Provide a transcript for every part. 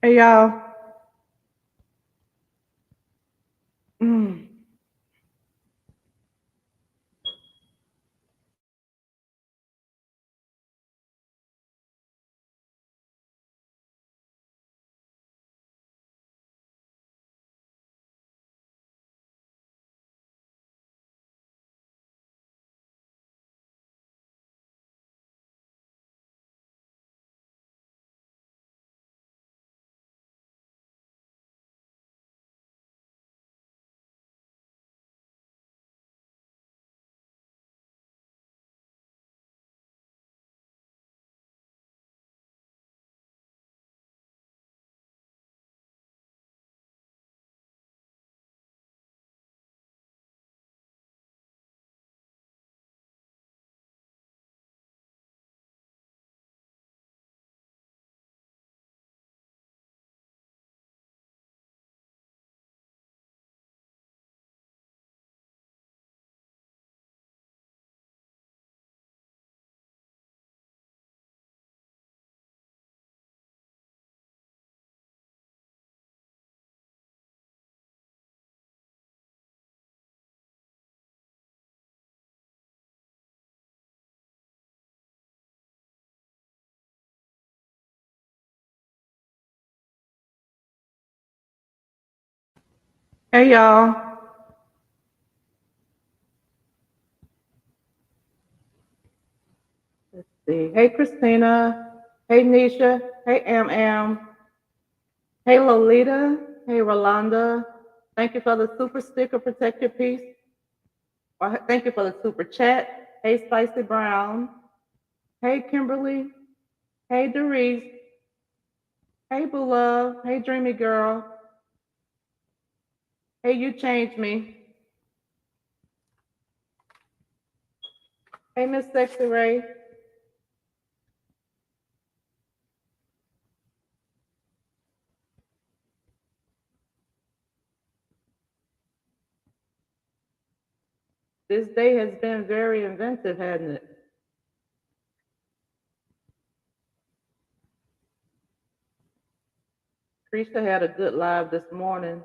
Hey y'all. Mm. Hey y'all. Let's see. Hey Christina. Hey Nisha. Hey Am. Hey Lolita. Hey Rolanda. Thank you for the super sticker. Protect your peace. Or thank you for the super chat. Hey Spicy Brown. Hey Kimberly. Hey Doris. Hey Boo Love. Hey Dreamy Girl. Hey You Changed Me. Hey Miss Sexy Ray. This day has been very inventive, hasn't it? Krisha had a good live this morning.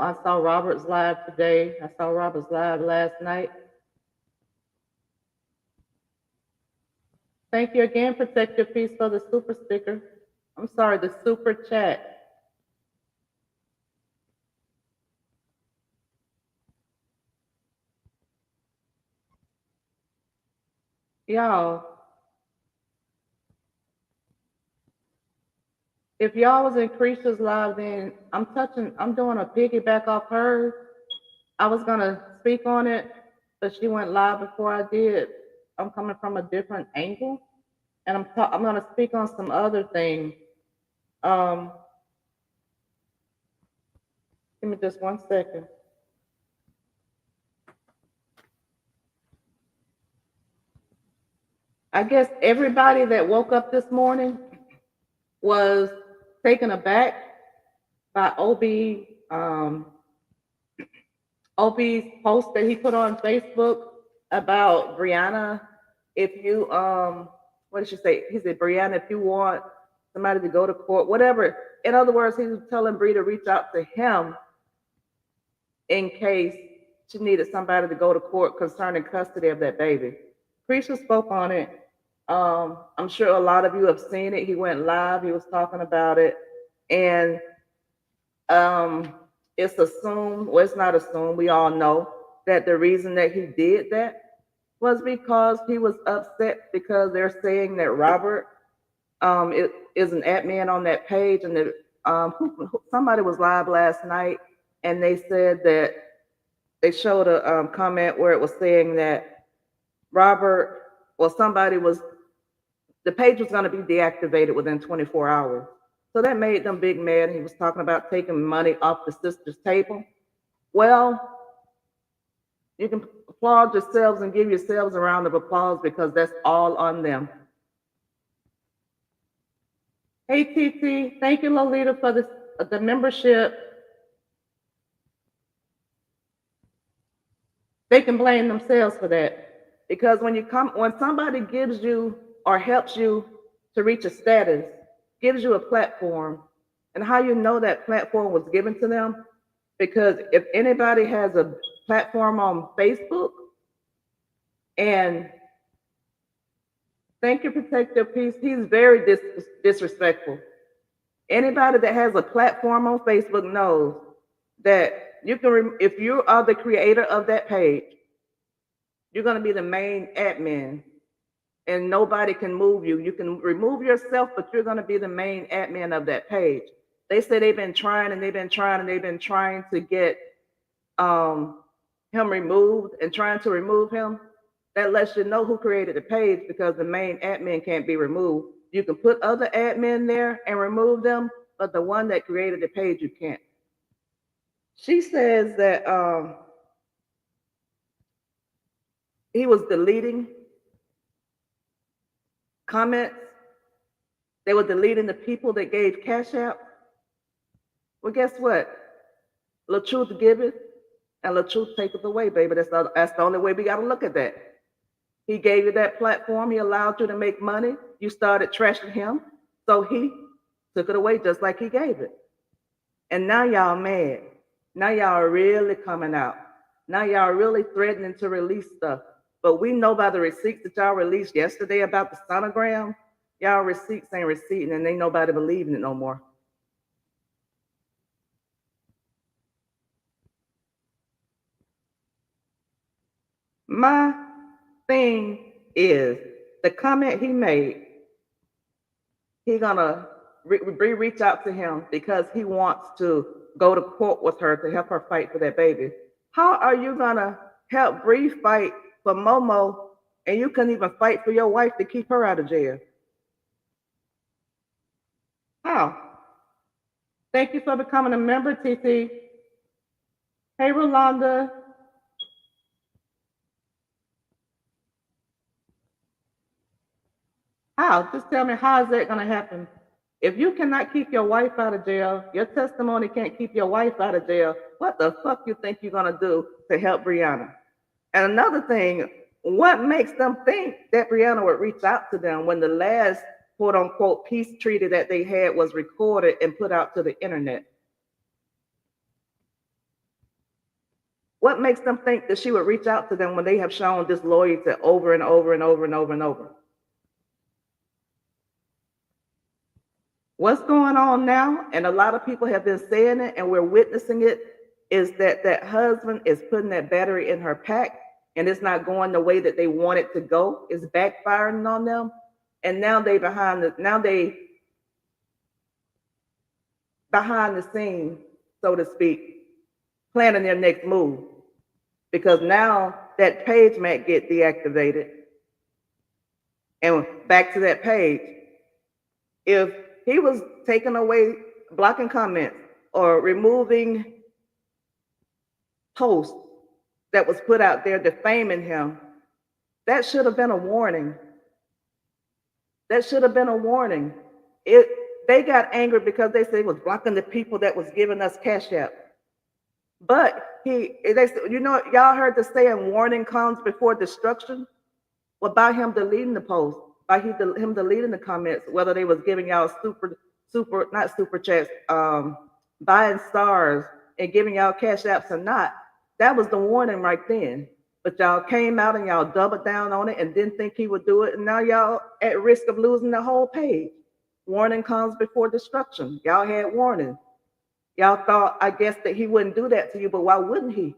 I saw Robert's live today. I saw Robert's live last night. Thank you again, Protect Your Peace, for the super sticker. I'm sorry, the super chat. Y'all, if y'all was in Krisha's live, then I'm doing a piggyback off hers. I was gonna speak on it, but she went live before I did. I'm coming from a different angle, and I'm gonna speak on some other things. Um, Give me just 1 second. I guess everybody that woke up this morning was taken aback by OB's post that he put on Facebook about Brianna. If you what did she say? He said, Brianna, if you want somebody to go to court, whatever. In other words, he was telling Bree to reach out to him in case she needed somebody to go to court concerning custody of that baby. Preacher spoke on it. I'm sure a lot of you have seen it. He went live. He was talking about it, and um, it's assumed. Well, it's not assumed. We all know that the reason that he did that was because he was upset because they're saying that Robert is an admin on that page, and that somebody was live last night, and they said that they showed a comment where it was saying that Robert, well, somebody was the page was going to be deactivated within 24 hours. So that made them big mad. He was talking about taking money off the sister's table. Well, you can applaud yourselves and give yourselves a round of applause because that's all on them. Hey, TT, thank you, Lolita, for the membership. They can blame themselves for that because when somebody gives you or helps you to reach a status, gives you a platform. And how you know that platform was given to them? Because if anybody has a platform on Facebook and think you protect your peace, he's very disrespectful. Anybody that has a platform on Facebook knows that you can, if you are the creator of that page, you're going to be the main admin and nobody can move you. You can remove yourself, but you're going to be the main admin of that page. They say they've been trying and they've been trying and they've been trying to get um, him removed and trying to remove him. That lets you know who created the page because the main admin can't be removed. You can put other admin there and remove them, but the one that created the page, you can't. She says that he was deleting comments. They were deleting the people that gave cash out. Well, guess what? The truth giveth and the truth taketh away, baby. That's the only way we got to look at that. He gave you that platform. He allowed you to make money. You started trashing him. So he took it away just like he gave it. And now y'all mad. Now y'all are really coming out. Now y'all are really threatening to release stuff. But we know by the receipts that y'all released yesterday about the sonogram, y'all receipts ain't receipting and ain't nobody believing it no more. My thing is the comment he made, he gonna reach out to him because he wants to go to court with her to help her fight for that baby. How are you gonna help Bree fight for Momo and you couldn't even fight for your wife to keep her out of jail? How? Thank you for becoming a member, TT. Hey, Rolanda. How? Just tell me, how is that going to happen? If you cannot keep your wife out of jail, your testimony can't keep your wife out of jail, what the fuck you think you're going to do to help Brianna? And another thing, what makes them think that Brianna would reach out to them when the last quote unquote peace treaty that they had was recorded and put out to the internet? What makes them think that she would reach out to them when they have shown disloyalty over and over and over and over and over? What's going on now, and a lot of people have been saying it and we're witnessing it, is that that husband is putting that battery in her pack and it's not going the way that they want it to go. It's backfiring on them. And now they behind the scene, so to speak, planning their next move. Because now that page might get deactivated. And back to that page, if he was taking away, blocking comments or removing posts that was put out there defaming him, that should have been a warning. That should have been a warning. They got angry because they said he was blocking the people that was giving us cash out. But y'all heard the saying, warning comes before destruction. Well, by him deleting the post, by him deleting the comments, whether they was giving y'all not super chats, buying stars and giving y'all cash apps or not, that was the warning right then. But y'all came out and y'all doubled down on it and didn't think he would do it. And now y'all at risk of losing the whole page. Warning comes before destruction. Y'all had warning. Y'all thought, I guess, that he wouldn't do that to you, but why wouldn't he?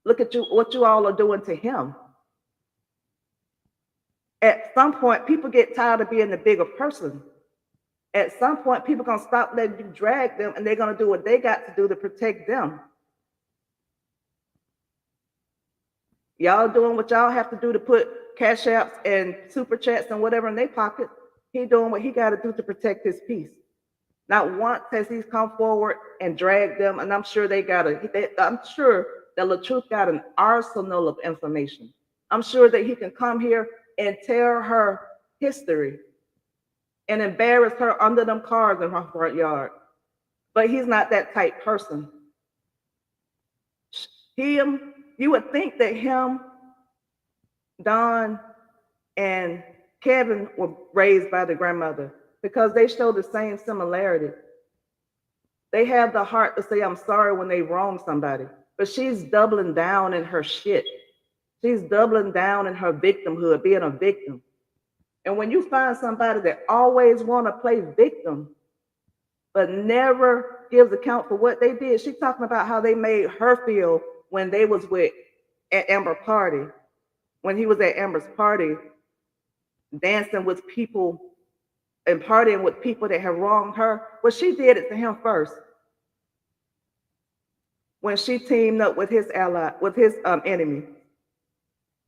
Look at you, what you all are doing to him. At some point, people get tired of being the bigger person. At some point, people are going to stop letting you drag them and they're going to do what they got to do to protect them. Y'all doing what y'all have to do to put cash apps and super chats and whatever in their pocket. He doing what he got to do to protect his peace. Not once has he come forward and dragged them, and I'm sure I'm sure that LaTruth got an arsenal of information. I'm sure that he can come here and tell her history and embarrass her under them cars in her front yard. But he's not that type person. You would think that him, Don, and Kevin were raised by the grandmother because they show the same similarity. They have the heart to say, I'm sorry when they wrong somebody, but she's doubling down in her shit. She's doubling down in her victimhood, being a victim. And when you find somebody that always want to play victim, but never gives account for what they did, she's talking about how they made her feel when they was with at Amber's party, when he was at Amber's party, dancing with people and partying with people that have wronged her. Well, she did it to him first. When she teamed up with his ally, with his enemy,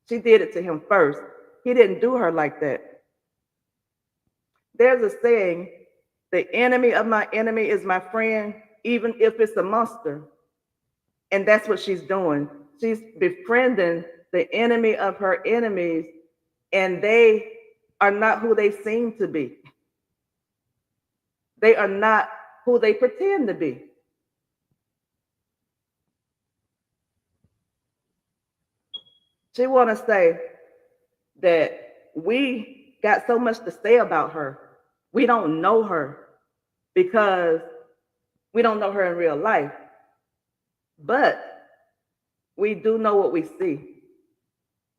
she did it to him first. He didn't do her like that. There's a saying, the enemy of my enemy is my friend, even if it's a monster. And that's what she's doing. She's befriending the enemy of her enemies, and they are not who they seem to be. They are not who they pretend to be. She want to say that we got so much to say about her. We don't know her because we don't know her in real life. But we do know what we see.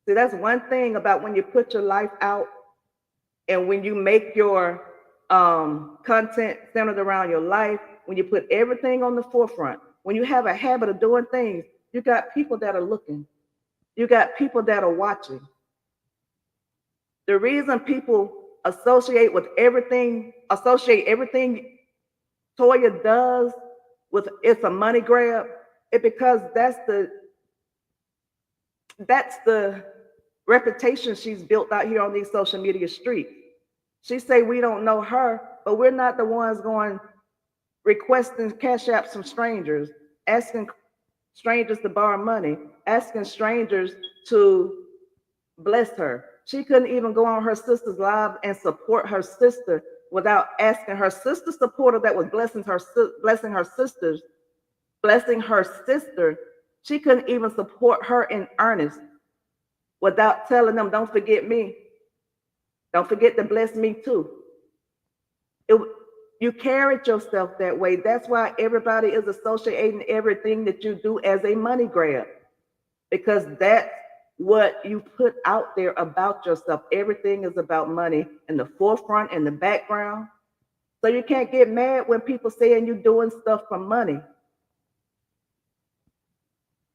See, that's one thing about when you put your life out and when you make your content centered around your life, when you put everything on the forefront, when you have a habit of doing things, you got people that are looking. You got people that are watching. The reason people associate everything Toya does with it's a money grab, it because that's the reputation she's built out here on these social media streets. She say we don't know her, but we're not the ones going requesting cash apps from strangers, asking strangers to borrow money, asking strangers to bless her. She couldn't even go on her sister's live and support her sister without asking her sister supporter that was blessing her sister. She couldn't even support her in earnest without telling them, don't forget me. Don't forget to bless me too. You carried yourself that way. That's why everybody is associating everything that you do as a money grab, because that's what you put out there about yourself. Everything is about money in the forefront and the background. So you can't get mad when people saying you're doing stuff for money.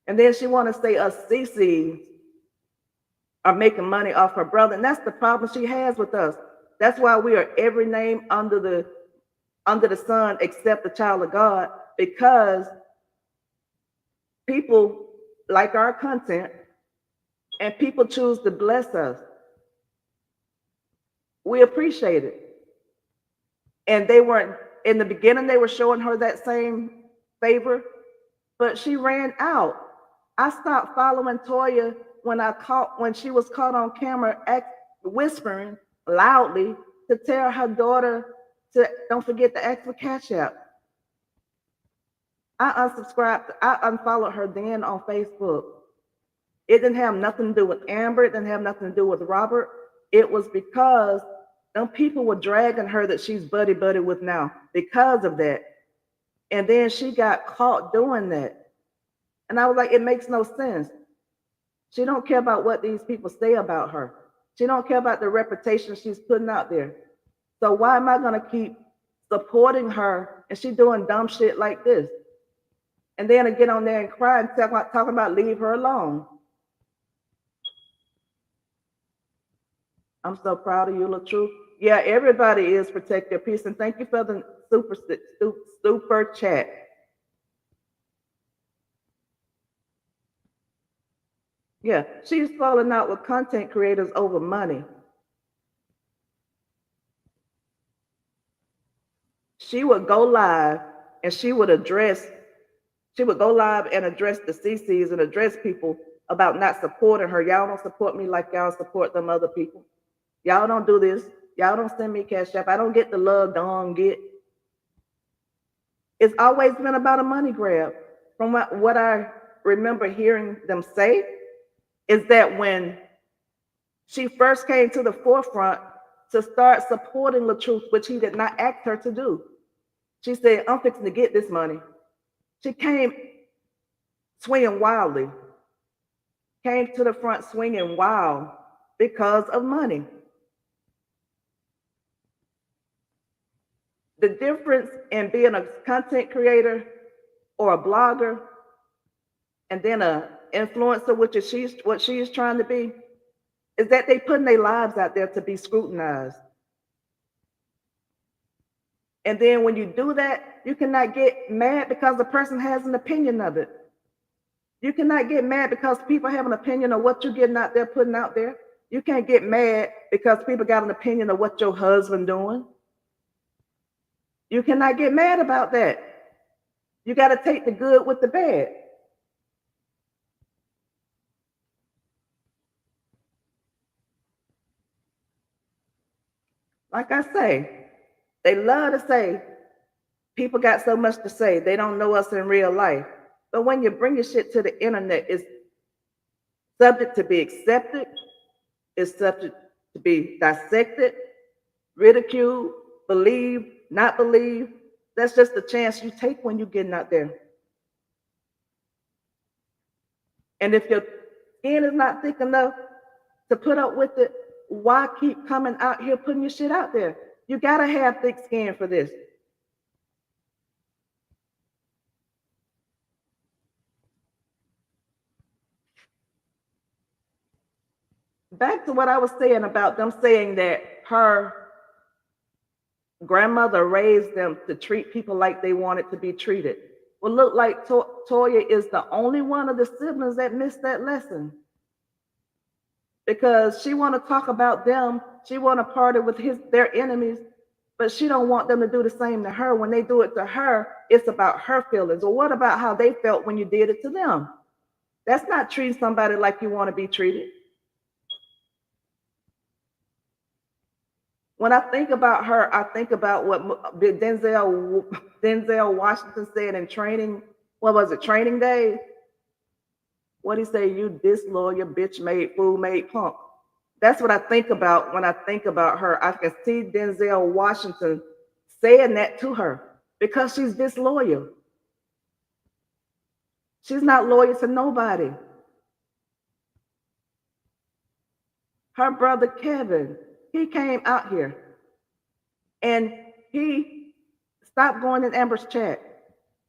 And then she want to say us CCs are making money off her brother. And that's the problem she has with us. That's why we are every name under the sun except the child of God, because people like our content and people choose to bless us. We appreciate it. And they weren't, in the beginning, they were showing her that same favor, but she ran out. I stopped following Toya when she was caught on camera whispering loudly to tell her daughter to don't forget to ask for cash app. I unfollowed her then on Facebook. It didn't have nothing to do with Amber. It didn't have nothing to do with Robert. It was because them people were dragging her that she's buddy with now because of that. And then she got caught doing that. And I was like, it makes no sense. She don't care about what these people say about her. She don't care about the reputation she's putting out there. So why am I going to keep supporting her and she doing dumb shit like this? And then I get on there and cry and talking about leave her alone. I'm so proud of you, LaTruth. Yeah, everybody is protect their peace. And thank you for the super chat. Yeah, she's falling out with content creators over money. She would go live and she would go live and address the CCs and address people about not supporting her. Y'all don't support me like y'all support them other people. Y'all don't do this. Y'all don't send me cash app. I don't get the love Dawn get. It's always been about a money grab. From what I remember hearing them say is that when she first came to the forefront, to start supporting the truth, which he did not ask her to do. She said, I'm fixing to get this money. She came swinging wildly, came to the front swinging wild because of money. The difference in being a content creator or a blogger and then an influencer, which is what she is trying to be, is that they putting their lives out there to be scrutinized. And then when you do that, you cannot get mad because the person has an opinion of it. You cannot get mad because people have an opinion of what you're getting out there, putting out there. You can't get mad because people got an opinion of what your husband doing. You cannot get mad about that. You got to take the good with the bad. Like I say, they love to say, people got so much to say, they don't know us in real life. But when you bring your shit to the internet, it's subject to be accepted, it's subject to be dissected, ridiculed, believed, not believed. That's just the chance you take when you're getting out there. And if your skin is not thick enough to put up with it, why keep coming out here putting your shit out there? You gotta have thick skin for this. Back to what I was saying about them saying that her grandmother raised them to treat people like they wanted to be treated. Well, look like Toya is the only one of the siblings that missed that lesson. Because she want to talk about them, she want to party with their enemies, but she don't want them to do the same to her. When they do it to her, it's about her feelings. Or what about how they felt when you did it to them? That's not treating somebody like you want to be treated. When I think about her, I think about what Denzel Washington said in Training. What was it? Training Day. What he say? You disloyal, bitch made, fool made punk. That's what I think about when I think about her. I can see Denzel Washington saying that to her because she's disloyal. She's not loyal to nobody. Her brother Kevin, he came out here and he stopped going in Amber's chat.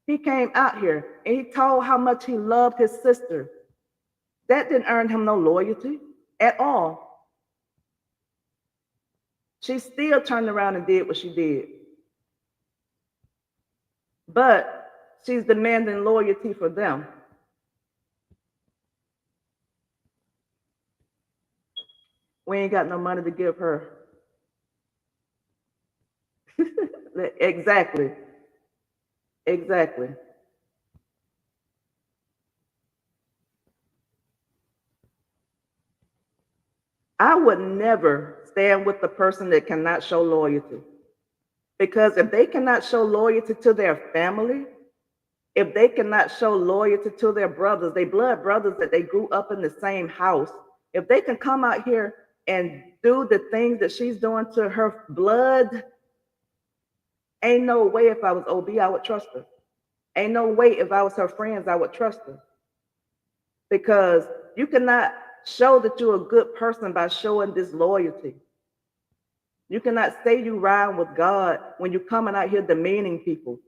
He came out here and he told how much he loved his sister. That didn't earn him no loyalty at all. She still turned around and did what she did. But she's demanding loyalty for them. We ain't got no money to give her. Exactly. Exactly. I would never stand with the person that cannot show loyalty. Because if they cannot show loyalty to their family, if they cannot show loyalty to their brothers, their blood brothers that they grew up in the same house, if they can come out here and do the things that she's doing to her blood, ain't no way if I was OB, I would trust her. Ain't no way if I was her friends, I would trust her. Because you cannot show that you're a good person by showing disloyalty. You cannot say you ride with God when you're coming out here demeaning people.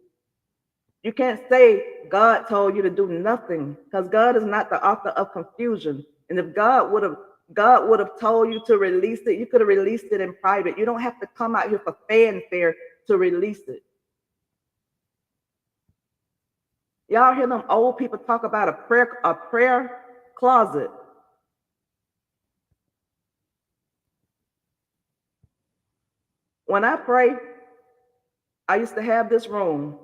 You can't say God told you to do nothing because God is not the author of confusion. And if God would have told you to release it, you could have released it in private. You don't have to come out here for fanfare to release it. Y'all hear them old people talk about a prayer closet. When I pray, I used to have this room,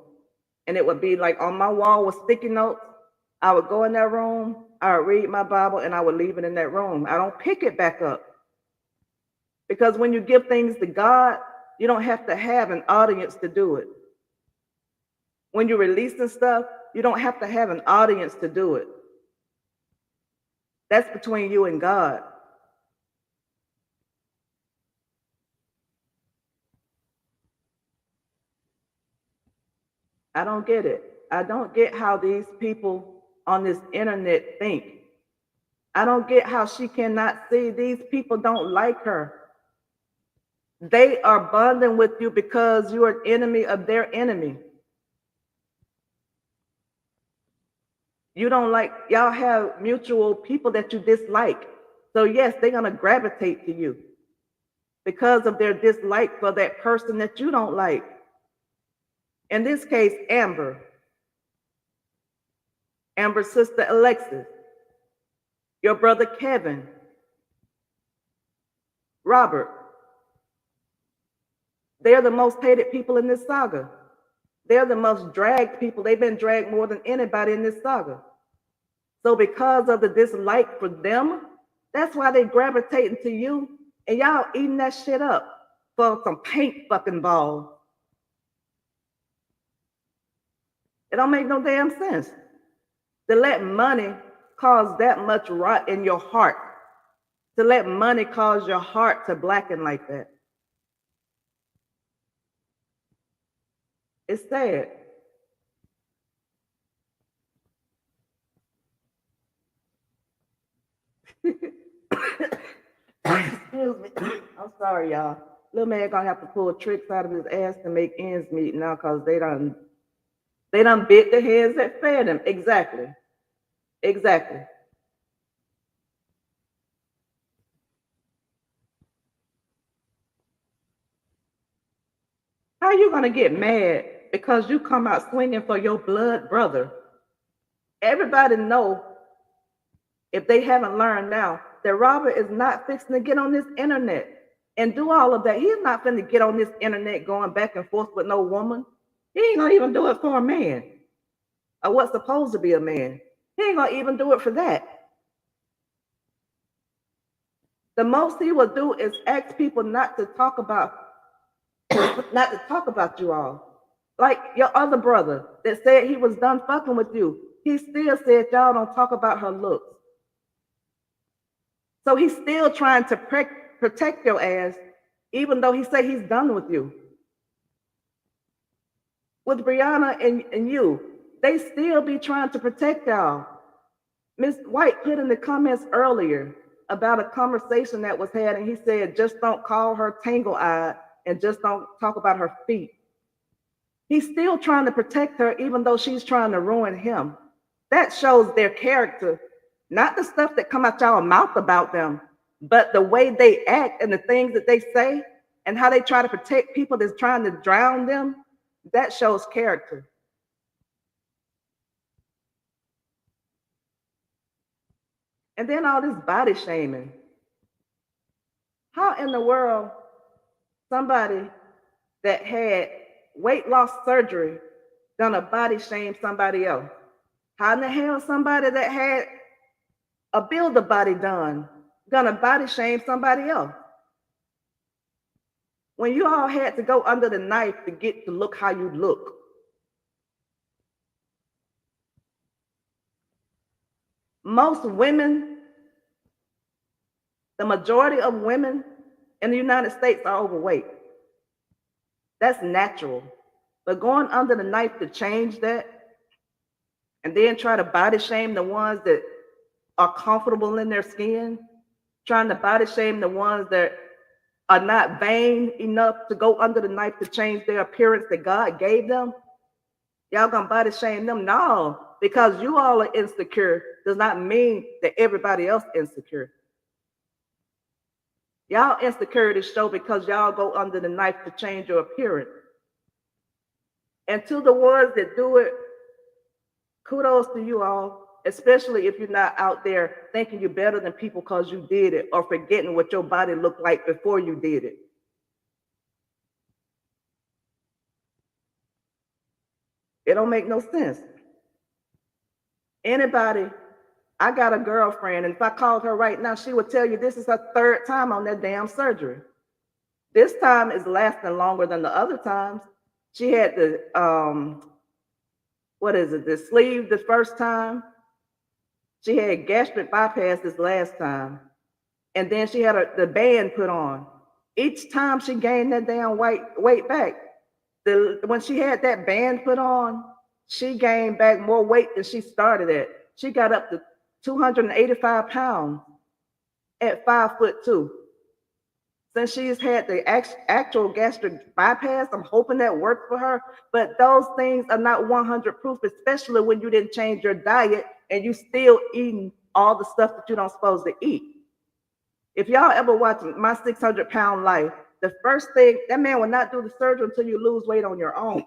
and it would be like on my wall with sticky notes. I would go in that room, I would read my Bible, and I would leave it in that room. I don't pick it back up. Because when you give things to God, you don't have to have an audience to do it. When you're releasing stuff, you don't have to have an audience to do it. That's between you and God. I don't get it. I don't get how these people on this internet think. I don't get how she cannot see these people don't like her. They are bonding with you because you are an enemy of their enemy. You don't like, y'all have mutual people that you dislike. So, yes, they're going to gravitate to you because of their dislike for that person that you don't like. In this case, Amber's sister Alexis, your brother Kevin, Robert. They're the most hated people in this saga. They're the most dragged people. They've been dragged more than anybody in this saga. So because of the dislike for them, that's why they gravitating to you, and y'all eating that shit up for some paint fucking balls. It don't make no damn sense to let money cause that much rot in your heart, to let money cause your heart to blacken like that. It's sad. Excuse me. I'm sorry, y'all. Little man gonna have to pull tricks out of his ass to make ends meet now because they done bit the hands that fed him. Exactly. Exactly. How you gonna get mad because you come out swinging for your blood brother? Everybody know, if they haven't learned now, that Robert is not fixing to get on this internet and do all of that. He's not finna get on this internet going back and forth with no woman. He ain't gonna even do it for a man, or what's supposed to be a man. He ain't gonna even do it for that. The most he will do is ask people not to talk about you all. Like your other brother that said he was done fucking with you. He still said y'all don't talk about her looks. So he's still trying to protect your ass, even though he said he's done with you. With Brianna and you, they still be trying to protect y'all. Miss White put in the comments earlier about a conversation that was had, and he said, just don't call her tangle-eyed and just don't talk about her feet. He's still trying to protect her, even though she's trying to ruin him. That shows their character, not the stuff that come out y'all mouth about them, but the way they act and the things that they say and how they try to protect people that's trying to drown them. That shows character. And then all this body shaming. How in the world somebody that had weight loss surgery gonna body shame somebody else? How in the hell somebody that had a builder body done gonna body shame somebody else? When you all had to go under the knife to get to look how you look. Most women, the majority of women in the United States are overweight. That's natural. But going under the knife to change that and then try to body shame the ones that are comfortable in their skin, trying to body shame the ones that are not vain enough to go under the knife to change their appearance that God gave them, y'all gonna body shame them? No, because you all are insecure does not mean that everybody else insecure. Y'all insecurities show because y'all go under the knife to change your appearance. And to the ones that do it, kudos to you all, especially if you're not out there thinking you're better than people because you did it or forgetting what your body looked like before you did it. It don't make no sense. Anybody, I got a girlfriend, and if I called her right now, she would tell you this is her third time on that damn surgery. This time is lasting longer than the other times. She had the the sleeve the first time. She had gastric bypass this last time. And then she had the band put on. Each time she gained that damn weight back. When she had that band put on, she gained back more weight than she started at. She got up to 285 pounds at 5'2". Since she's had the actual gastric bypass, I'm hoping that worked for her. But those things are not 100 proof, especially when you didn't change your diet and you still eating all the stuff that you don't supposed to eat. If y'all ever watch My 600-Pound Life, the first thing, that man will not do the surgery until you lose weight on your own.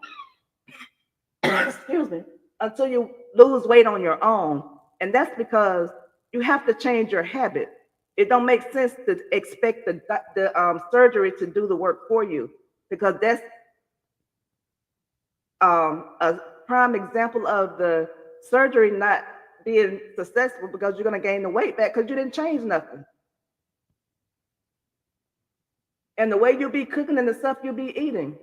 Excuse me. Until you lose weight on your own. And that's because you have to change your habit. It don't make sense to expect the surgery to do the work for you, because that's a prime example of the surgery not being successful, because you're going to gain the weight back because you didn't change nothing. And the way you be cooking and the stuff you be eating,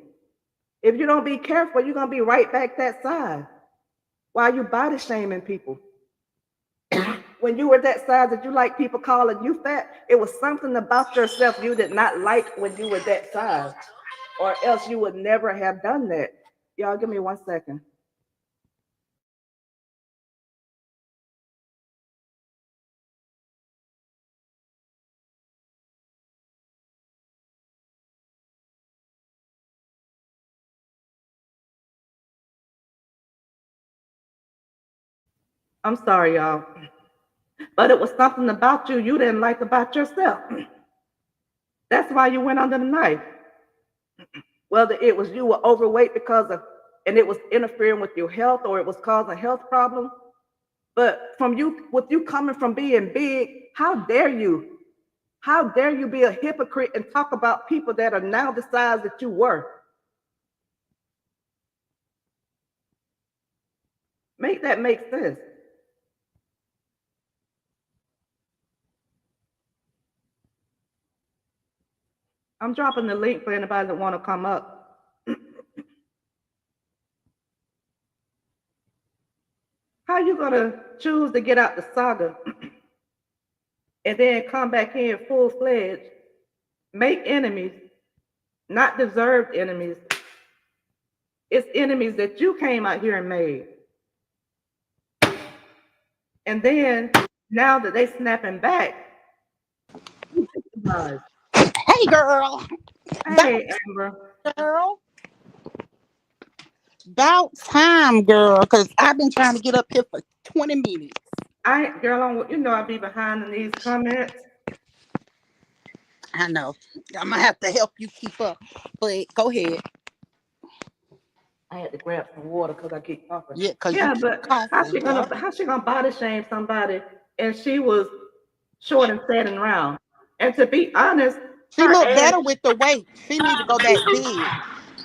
if you don't be careful, you're going to be right back that size. Why are you body shaming people? When you were that size that you like people calling you fat, it was something about yourself you did not like when you were that size, or else you would never have done that. Y'all give me 1 second. I'm sorry, y'all. But it was something about you didn't like about yourself. That's why you went under the knife. Whether it was you were overweight because of, and it was interfering with your health, or it was causing a health problem. But from you, with you coming from being big, how dare you? How dare you be a hypocrite and talk about people that are now the size that you were? Make that make sense. I'm dropping the link for anybody that want to come up. How you gonna choose to get out the saga and then come back in full fledged, make enemies, not deserved enemies? It's enemies that you came out here and made. And then now that they snapping back, you victimized. Hey, girl. Hey, Amber. Girl. About time, girl, because I've been trying to get up here for 20 minutes. You know I be behind in these comments. I know. I'm going to have to help you keep up. But go ahead. I had to grab some water because I keep coughing. Yeah, because you Yeah, keep but coughing. how she gonna body shame somebody? And she was short and fat and round. And to be honest, She her looked ass. better with the weight. She need to go back big.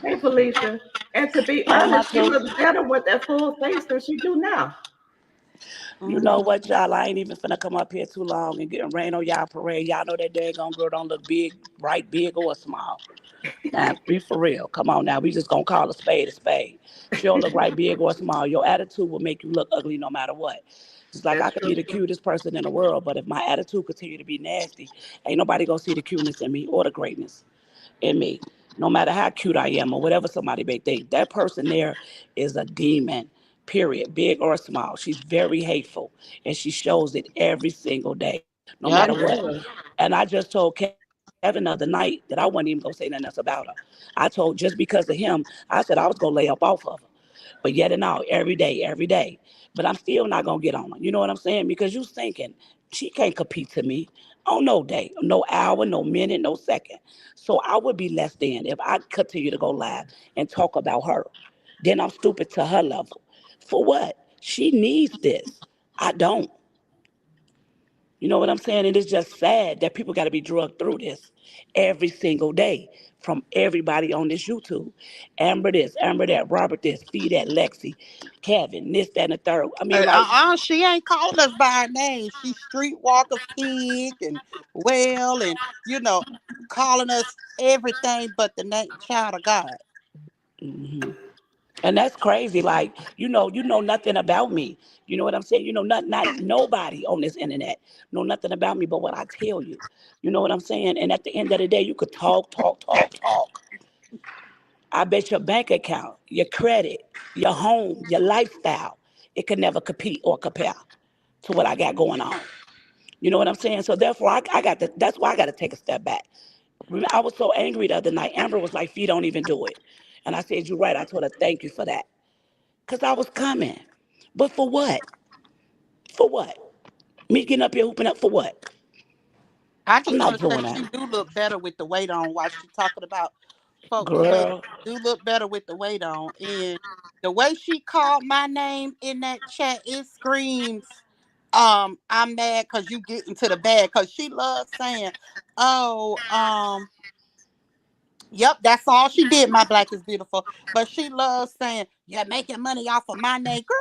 Hey, Felicia. And to be Hey, my honest, she truth. looks better with that full face than she do now. You know what, y'all? I ain't even finna come up here too long and get rain on y'all parade. Y'all know that daggone girl don't look big, right, big or small. Now, be for real. Come on now. We just gonna call a spade a spade. She don't look right, big or small. Your attitude will make you look ugly no matter what. Just like I That's could true. be the cutest person in the world, but if my attitude continue to be nasty, ain't nobody gonna see the cuteness in me or the greatness in me. No matter how cute I am or whatever somebody may think, that person there is a demon, period, big or small. She's very hateful and she shows it every single day, no Yeah, I matter Yes, know. what. sir. And I just told Kevin the other night that I wasn't even gonna say nothing else about her. I told just because of him, I said I was gonna lay up off of her. But yet and now, every day, every day. But I'm still not gonna get on her. You know what I'm saying? Because you thinking she can't compete to me on no day, no hour, no minute, no second. So I would be less than if I continue to go live and talk about her. Then I'm stupid to her level. For what? She needs this. I don't. You know what I'm saying? And it's just sad that people got to be drugged through this every single day from everybody on this YouTube. Amber this, Amber that, Robert this, Fee that, Lexi, Kevin, this, that, and the third. I mean, like, She ain't calling us by our name. She's Streetwalker Pig and and, you know, calling us everything but the name child of God. hmm and that's crazy. Like, you know nothing about me. You know what I'm saying? You know, not nobody on this internet know nothing about me but what I tell you. You know what I'm saying? And at the end of the day, you could talk, talk, talk, talk. I bet your bank account, your credit, your home, your lifestyle, it could never compete or compare to what I got going on. You know what I'm saying? So therefore, I got to, that's why I got to take a step back. I was so angry the other night. Amber was like, Fee, don't even do it. And I said, you're right. I told her, thank you for that. Because I was coming. But for what? For what? Me getting up here hooping up for what? I I'm just not want to say doing she that. do look better with the weight on while she talking about folks' weight. Girl, Do look better with the weight on. And the way she called my name in that chat, it screams, I'm mad because you get into the bag. Because she loves saying, oh, yep, that's all she did. My black is beautiful. But she loves saying, you're making money off of my name. Girl,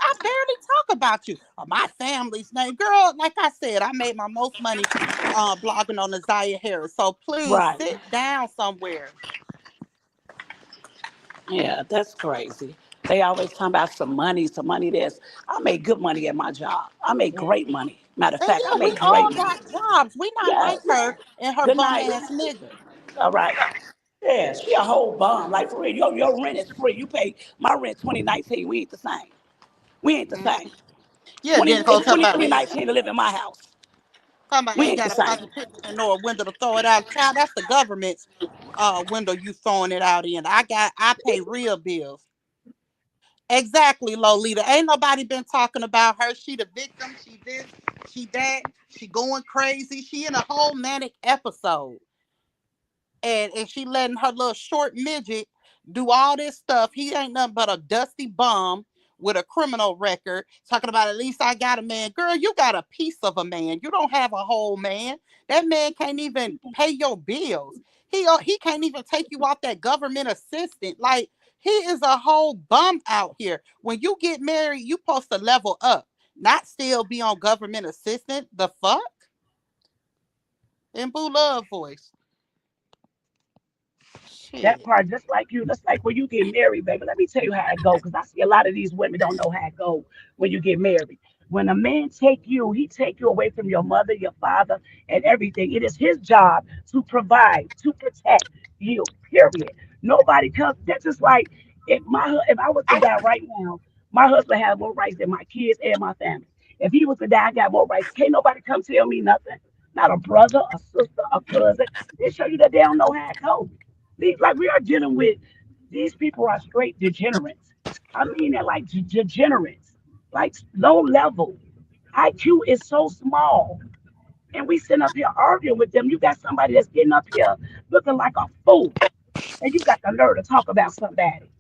I barely talk about you or my family's name. Girl, like I said, I made my most money blogging on Isaiah Harris. So please right. sit down somewhere. Yeah, that's crazy. They always talking about some money this. I made good money at my job. I made great money. Matter of And fact, I yeah, we made great all money. got jobs. We not Yes. like her and her Good bum night. ass nigga. All right. Yeah, she a whole bum. Like for real, your rent is free. You pay my rent 2019. We ain't the same. We ain't the Mm. same. Yeah, then go It's talk about 2319 to live in my house. We ain't ain't the got a same. closet picture nor a window to throw it out. Child, that's the government's window you throwing it out in. I pay real bills. Exactly, Lolita. Ain't nobody been talking about her. She the victim. She this. She that. She going crazy. She in a whole manic episode. And she letting her little short midget do all this stuff. He ain't nothing but a dusty bum with a criminal record. Talking about at least I got a man. Girl, you got a piece of a man. You don't have a whole man. That man can't even pay your bills. He can't even take you off that government assistant. Like he is a whole bum out here. When you get married, you supposed to level up, not still be on government assistant. The fuck? In Boo Love voice. That Shit. part, just like you, just like when you get married, baby. Let me tell you how it go, because I see a lot of these women don't know how it go when you get married. When a man he take you away from your mother, your father, and everything. It is his job to provide, to protect you. Period. Nobody comes. That's just like if I was to die right now, my husband has more rights than my kids and my family. If he was to die, I got more rights. Can't nobody come tell me nothing. Not a brother, a sister, a cousin. They show you that they don't know how it goes. Like we are dealing with these people are straight degenerates. I mean that like degenerates, like low level. IQ is so small, and we sitting up here arguing with them. You got somebody that's getting up here looking like a fool, and you got the nerve to talk about somebody.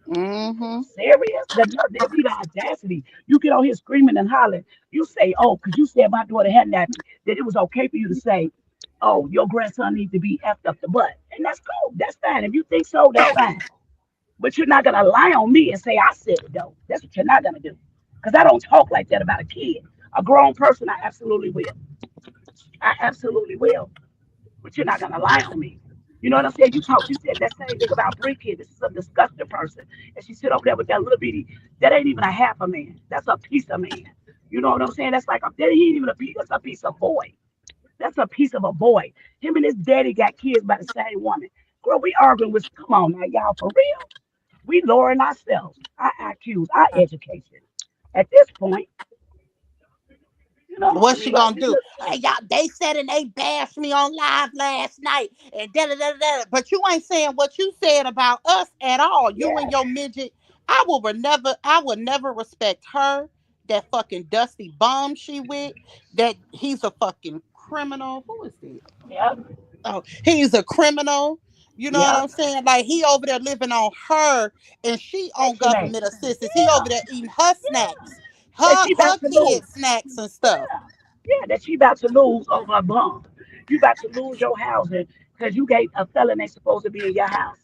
Mm-hmm. Serious? The nerve, it be the audacity. You get on here screaming and hollering. You say, "Oh, because you said my daughter had at me, that it was okay for you to say, oh, your grandson needs to be effed up the butt," and that's cool. That's fine. If you think so, that's fine. But you're not gonna lie on me and say I said it though. That's what you're not gonna do. Because I don't talk like that about a kid. A grown person, I absolutely will. I absolutely will. But you're not gonna lie on me. You know what I'm saying? You said that same thing about Bree Kid. This is a disgusting person. And she sit over there with that little bitty, that ain't even a half a man. That's a piece of man. You know what I'm saying? That's like that ain't even a piece, that's a piece of boy. That's a piece of a boy. Him and his daddy got kids by the same woman. Girl, we arguing with, come on now, y'all, for real? We lowering ourselves, our IQs, our education. At this point, I What's mean, she like, gonna do? Hey, y'all, they said and they bashed me on live last night, and da da da da. But you ain't saying what you said about us at all. You and yeah, your midget. I will never respect her. That fucking dusty bum she with. That he's a fucking criminal. Who is this? yeah, Oh, he's a criminal. You know what yeah. I'm saying? Like he over there living on her, and she on Section 8. government assistance. He over Yeah, there eating her yeah. snacks, That her she about her to lose. kid snacks and stuff. Yeah, yeah, that she about to lose over a bum. You about to lose your housing because you gave a felon ain't supposed to be in your house.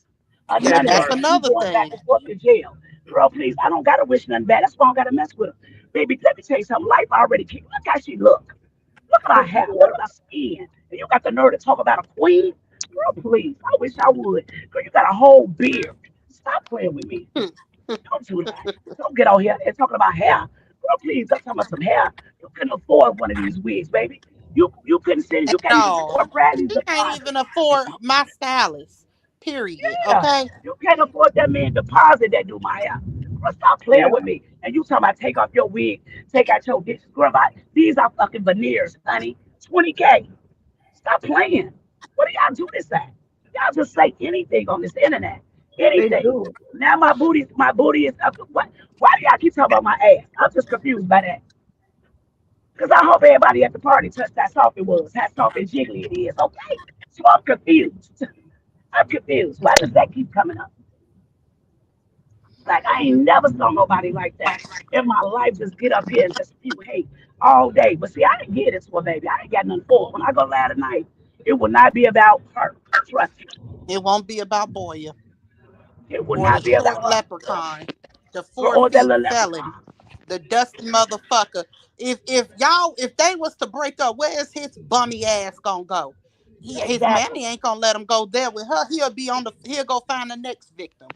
A Yeah, none that's got you another going back thing. and forth to jail. Girl, please, I don't gotta wish nothing bad. That's why I don't gotta mess with her. Baby, let me tell you something. Life already came. Look how she look. Look at her hair. Look at her skin. And you got the nerve to talk about a queen? Girl, please. I wish I would. Girl, you got a whole beard. Stop playing with me. Don't do that. Don't get out here and talking about hair. Girl, please, I'm talking about some hair. You couldn't afford one of these wigs, baby. You couldn't send, you can't even No, support Bradley's he can't deposit. even afford my stylist. Period. Yeah. Okay. You can't afford that man deposit that do my hair. Girl, stop playing Yeah, with me. And you talking about take off your wig, take out your dishes. Girl, these are fucking veneers, honey. 20K. Stop playing. What do y'all do this at? Y'all just say anything on this internet. they Anything. do. Now my booty is up. What? Why do y'all keep talking about my ass? I'm just confused by that. Because I hope everybody at the party touched how soft it was, how soft and jiggly it is. Okay. So I'm confused. I'm confused. Why does that keep coming up? Like I ain't never saw nobody like that in my life. Just get up here and just spew hate all day. But see, I didn't get this one, baby. I ain't got nothing for it. When I go live tonight, it will not be about her. Trust me. It won't be about Boya It will or the not be short about her. leprechaun, the Girl, four or that feet little felon, leprechaun. the dusty motherfucker. If they was to break up, where's his bummy ass gonna go? His Exactly. mammy ain't gonna let him go there with her. He'll go find the next victim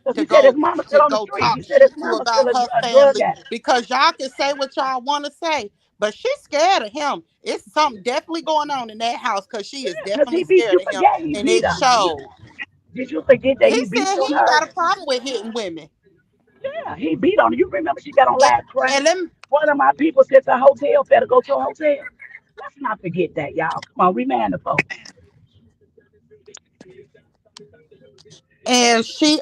Because to he said his go mama to still on the go street. talk He said his shit to mama still about her a drug family, addict. because y'all can say what y'all want to say, but she's scared of him. It's something definitely going on in that house, because she is Because definitely he beat scared you, of him, forget he and beat it her. showed. Did you forget that He he beat said he on ain't her? got a problem with hitting women. Yeah, he beat on her. You remember she got on And, live and crying? them One of my people said to a hotel, better go to a hotel. Let's not forget that, y'all. Come on, we man the folk. and she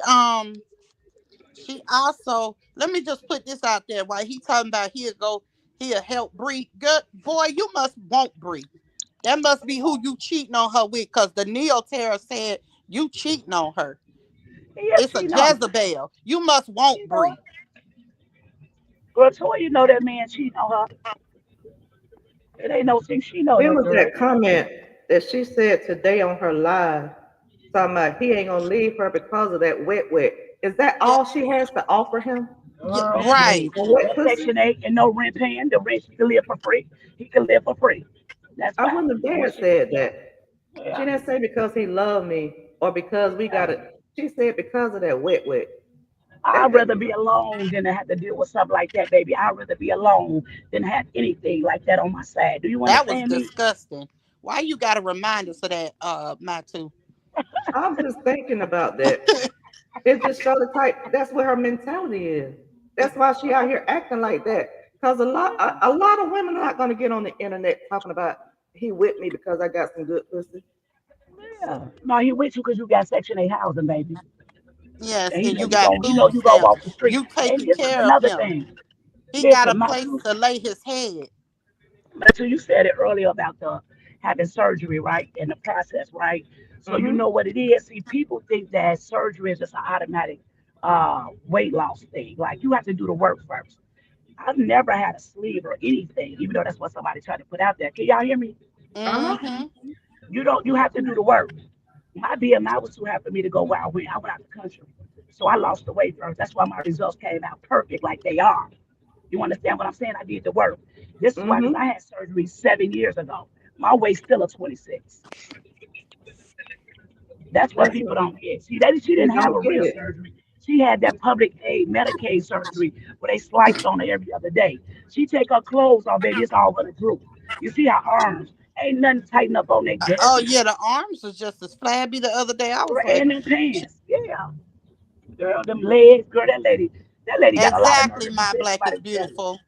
also, let me just put this out there, while he talking about he'll help Bree. Good boy, you must want Bree. That must be who you cheating on her with, because the Neo Terror said you cheating on her. He is It's a cheating on her. Jezebel. You must want You know, Bree. girl, Toy, you know that man cheating on her. It ain't no thing she know It that was girl. that comment that she said today on her live, talking about he ain't gonna leave her because of that wet wet. Is that Yeah, all she has to offer him? yeah, Girl, right. please. A wet That pussy? Section 8 and no rent paying. The rent she can live for free. He can live for free. That's I fine. wouldn't have And what dared she can said do. that. She Yeah. didn't say because he loved me or because we got Yeah. it. She said because of that wet wet. I'd That rather be alone than to have to deal with something like that, baby. I'd rather be alone than have anything like that on my side. Do you That was understand me? disgusting. Why you gotta remind us of that, Matu? I'm just thinking about that. It just show the type. That's what her mentality is. That's why she out here acting like that. Cause a lot of women are not gonna get on the internet talking about he with me because I got some good pussy. Yeah. No, he with you because you got Section 8 housing, baby. Yes, And and you got he know food you gonna stamps. walk the street. You And taking this is care of another him. thing. He got a Listen, my place two, to lay his head. so you said it earlier about the having surgery, right? And the process, right? So you know Mm-hmm. what it is. See, people think that surgery is just an automatic weight loss thing. Like you have to do the work first. I've never had a sleeve or anything, even though that's what somebody tried to put out there. Can y'all hear me? Uh-huh. Mm-hmm. You have to do the work. My BMI was too high for me to go where I went. I went out the country. So I lost the weight first. That's why my results came out perfect like they are. You understand what I'm saying? I did the work. This is why, because I Mm-hmm. had surgery 7 years ago. My weight's still a 26. That's what That's people what don't get. See, that she they didn't have don't a get real it. surgery. She had that public aid Medicaid surgery where they sliced on her every other day. She take her clothes off, baby. It's all gonna droop. You see her arms. Ain't nothing tighten up on that Oh girl. yeah, the arms was just as flabby the other day. I was Girl, like, and them pants. Yeah. Girl, them legs. Girl, that lady got a lot of nerve exactly, if you my said black somebody is was jealous. beautiful.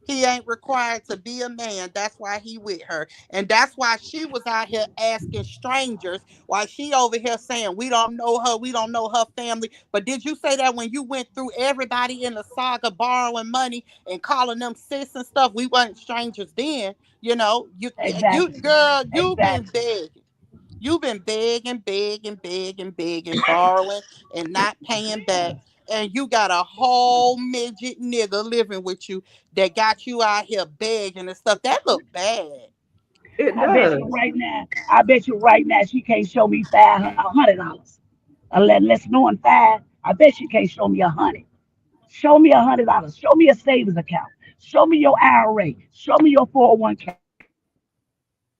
He ain't required to be a man. That's why he with her. And that's why she was out here asking strangers, while she over here saying, we don't know her, we don't know her family. But did you say that when you went through everybody in the saga borrowing money and calling them sis and stuff, we weren't strangers then? You Exactly. girl, you've been Exactly. begging. You've been begging, begging, begging, begging, borrowing, and not paying back. Yeah. And you got a whole midget nigga living with you that got you out here begging and stuff. That look bad. It I bet you does. right now. I bet you right now she can't show me $500. Unless knowing five, I bet she can't show me 100. Show me $100. Show me a savings account. Show me your IRA. Show me your 401k.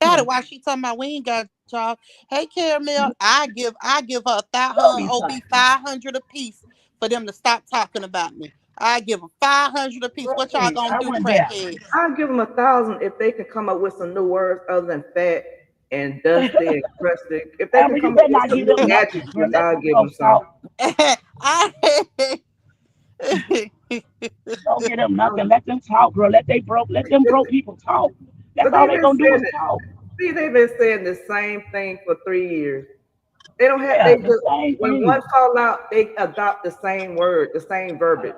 Got it. Why she talking about we ain't got y'all? Hey, Caramel, I give her Show her me OB something. 500 a piece for them to stop talking about me. I give them 500 a piece. Girl, What y'all please. gonna I do, went there. crackheads? I'll give them 1,000 if they can come up with some new words other than fat. and dusty and crusty. If they could Amber, you come up better with not some give new them nothing, girl. adjectives, Let I'll them give them folks some. talk. I Don't get them nothing. Let them talk, girl. Let them broke people talk. That's But all they've they been gonna do is saying it. talk. See, they've been saying the same thing for 3 years. They don't have. Yeah, They the just same when one thing. fall out, they adopt the same word, the same verbiage.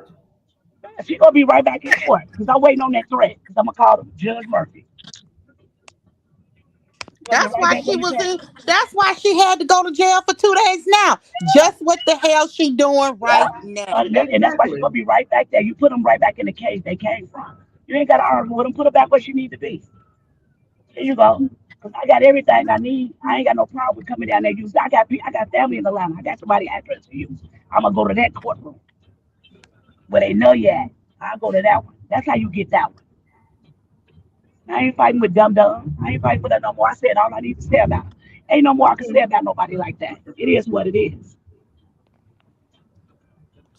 Yeah, she gonna be right back in court because I'm waiting on that threat. Because I'm gonna call Judge Murphy. She gonna be That's right why back she in the was case. in. That's why she had to go to jail for 2 days now. Just what the hell she doing Yeah, right now? and that's why she Exactly. gonna be right back there. You put them right back in the case they came from. You ain't gotta argue with them. Put her back where she need to be. There you go. Cause I got everything I need. I ain't got no problem with coming down there. Use. I got family in Atlanta. I got somebody address to use. I'm gonna go to that courtroom where they know you at. I'll go to that one. That's how you get that one. I ain't fighting with dum dum. I ain't fighting with that no more. I said all I need to say about it. Ain't no more I can say about nobody like that. It is what it is.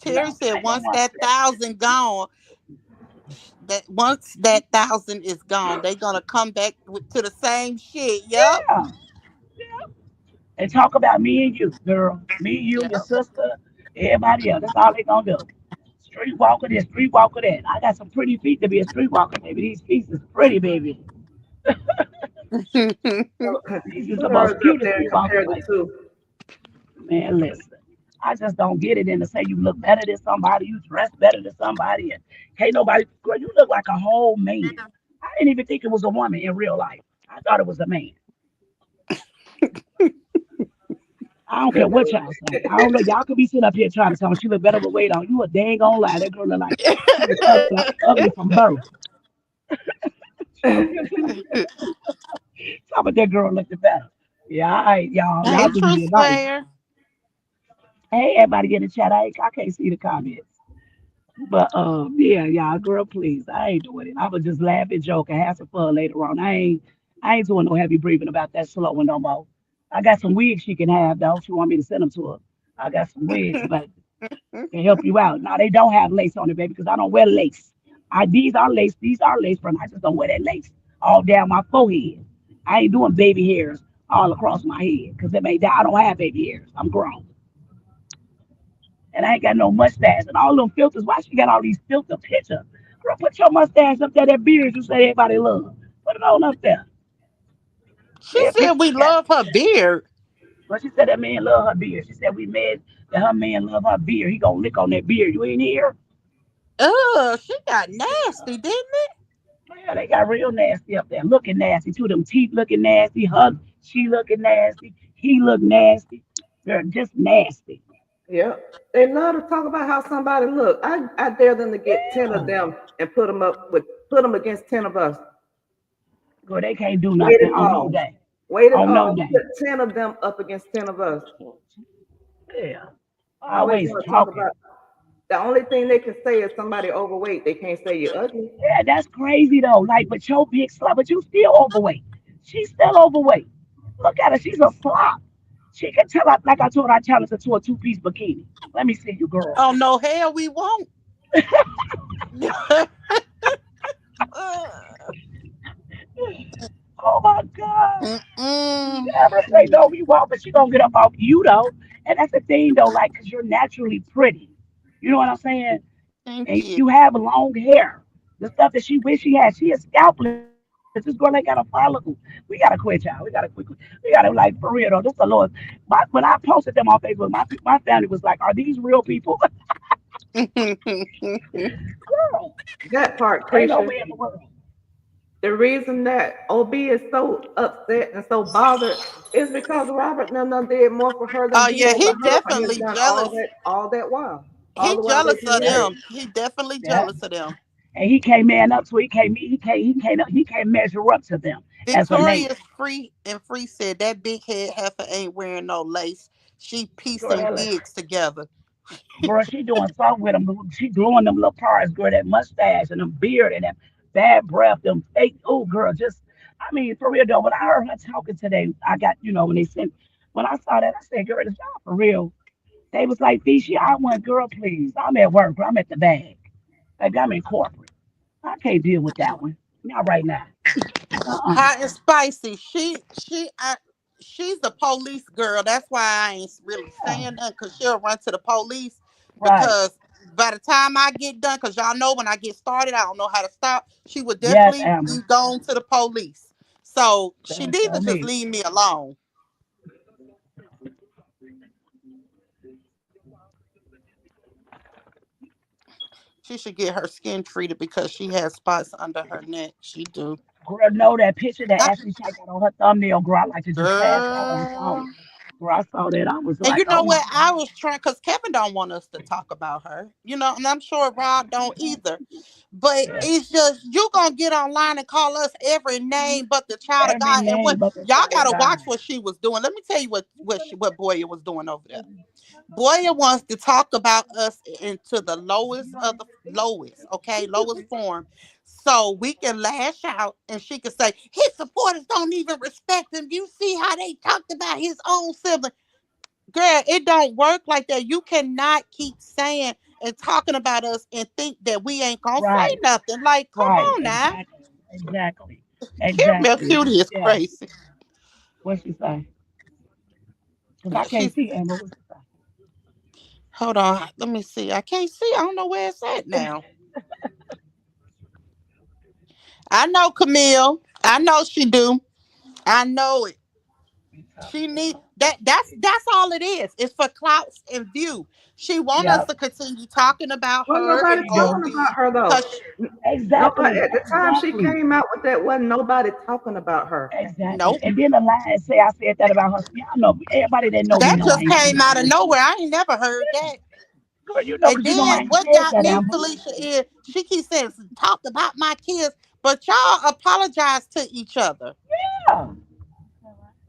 You Terry know, said ain't no once more I can that say about thousand gone, that once that thousand is gone, they gonna come back to the same shit. it. Yup. Yeah. And talk about me and you, girl. Me, you, your Yep. sister, everybody else. That's all they gonna do. Street walker this, street walker that. I got some pretty feet to be a street walker, baby. These feet is pretty, baby. These is the Put hers most up cutest there and street walking compare the like, two. man, listen. I just don't get it in to say you look better than somebody, you dress better than somebody, and can't nobody, girl, you look like a whole man. I didn't even think it was a woman in real life. I thought it was a man. I don't care what y'all say. I don't know. Y'all could be sitting up here trying to tell me she look better with weight on. You a dang on lie. That girl look like she was ugly from birth. She up here talking about that girl looked better. Yeah, all right, y'all. Hey, Y'all do True me a nice. Slayer. Hey, everybody in the chat. I can't see the comments. But yeah, y'all, girl, please. I ain't doing it. I was just laughing, joking, have some fun later on. I ain't doing no heavy breathing about that slow one no more. I got some wigs she can have though. She want me to send them to her. I got some wigs, but can help you out. Now they don't have lace on it, baby, because I don't wear lace. These are lace front. I just don't wear that lace all down my forehead. I ain't doing baby hairs all across my head because I don't have baby hairs. I'm grown. And I ain't got no mustache and all them filters. Why she got all these filter pictures? Girl, put your mustache up there, that beard you say everybody love. Put it on up there. She Yeah, said picture we that. love her beard. But she said that man love her beard. She said we mad that her man love her beard. He gonna lick on that beard. You ain't here? She got nasty, didn't it? Yeah, they got real nasty up there, looking nasty too. Them teeth looking nasty. She looking nasty. He look nasty. They're just nasty. Yeah. They love to talk about how somebody look. I dare them to get 10 of Yeah. them and put them against 10 of us. Girl, they can't do Wait nothing and on no all. day. Wait and On no all. day. Put 10 of them up against 10 of us. Yeah. Always Always want to talk talking. about the only thing they can say is somebody overweight. They can't say you're ugly. Yeah, that's crazy though. Like, but your big slut, but you still overweight. She's still overweight. Look at her. She's a slop. She can tell her, like I told her, I challenged her to a two-piece bikini. Let me see you, girl. Oh no, hell we won't. Oh my God. Mm-mm. Never say no, we won't, but she gonna get up off you though. And that's the thing though, like, cause you're naturally pretty. You know what I'm saying? Thank And you you. have long hair. The stuff that she wish she had, she is scalpless. This girl ain't got a follicle. We gotta quit, y'all. We gotta like for real though. This the Lord. When I posted them on Facebook, my family was like, "Are these real people?" Girl, That part, ain't no Creature. way in the world. The reason that OB is so upset and so bothered is because Robert done did more for her than Oh he yeah, ever he her for him definitely done jealous. all He the while they've jealous been of married. them. He definitely Yeah. jealous of them. And he can't man up to it. He can't measure up to them as a man. Victoria's free said that big head heifer ain't wearing no lace. She piecing Girl, wigs together. girl, she doing something with them. She gluing them little parts, girl, that mustache and them beard and that bad breath, them fake. Oh, girl, just, I mean, for real though, when I heard her talking today, I got, when they sent, when I saw that, I said, girl, is y'all for real? They was like, Fishy, I want, girl, please. I'm at work, girl. I'm at the bag. Like, I'm in corporate. I can't deal with that one. Not right now. Uh-uh. Hot and spicy. She's the police girl. That's why I ain't really Yeah. saying nothing, because she'll run to the police. Right. Because by the time I get done, because y'all know when I get started, I don't know how to stop. She would Yes, definitely Amber. be gone to the police. So she That's need so to just me. leave me alone. She should get her skin treated because she has spots under her neck. She do. Girl, know that picture that I, Ashley Chack got on her thumbnail, girl, I like to just pass out when I saw it. girl. Girl, I saw that. I was And like, you know oh my what? I God. was trying, because Kevin don't want us to talk about her. And I'm sure Rob don't either. But Yeah. it's just, you gonna get online and call us every name but the child of Every God. And name what but the y'all child of gotta watch God. what she was doing. Let me tell you what Boya was doing over there. Boya wants to talk about us into the lowest of the lowest, okay, lowest form, so we can lash out and she can say his supporters don't even respect him. You see how they talked about his own sibling. Girl, it don't work like that. You cannot keep saying and talking about us and think that we ain't gonna say Right, nothing. Like, come right, on now. exactly, exactly, Caramel exactly. Cutie is Yeah, crazy. what she say? Because I can't She's see Amber. What she hold on. Let me see. I can't see. I don't know where it's at say? now. I know Camille. I know she do. I know it. We talk She need about. that's all it is. It's for clouts and view. She want us Yep, to continue talking about Well, her nobody and she do. talking about OB her though. because Nobody Exactly, at the time she exactly, came out with that, wasn't nobody talking about her. exactly. nope. And then the lie say I said that about her. Y'all know, everybody that know me That know I just ain't said came none out of of this shit. nowhere. I ain't never heard that. Girl, you know, And because you know I then ain't what said got that, me, Amber. Felicia, is she keeps saying talked about my kids, but y'all apologize to each other. Yeah.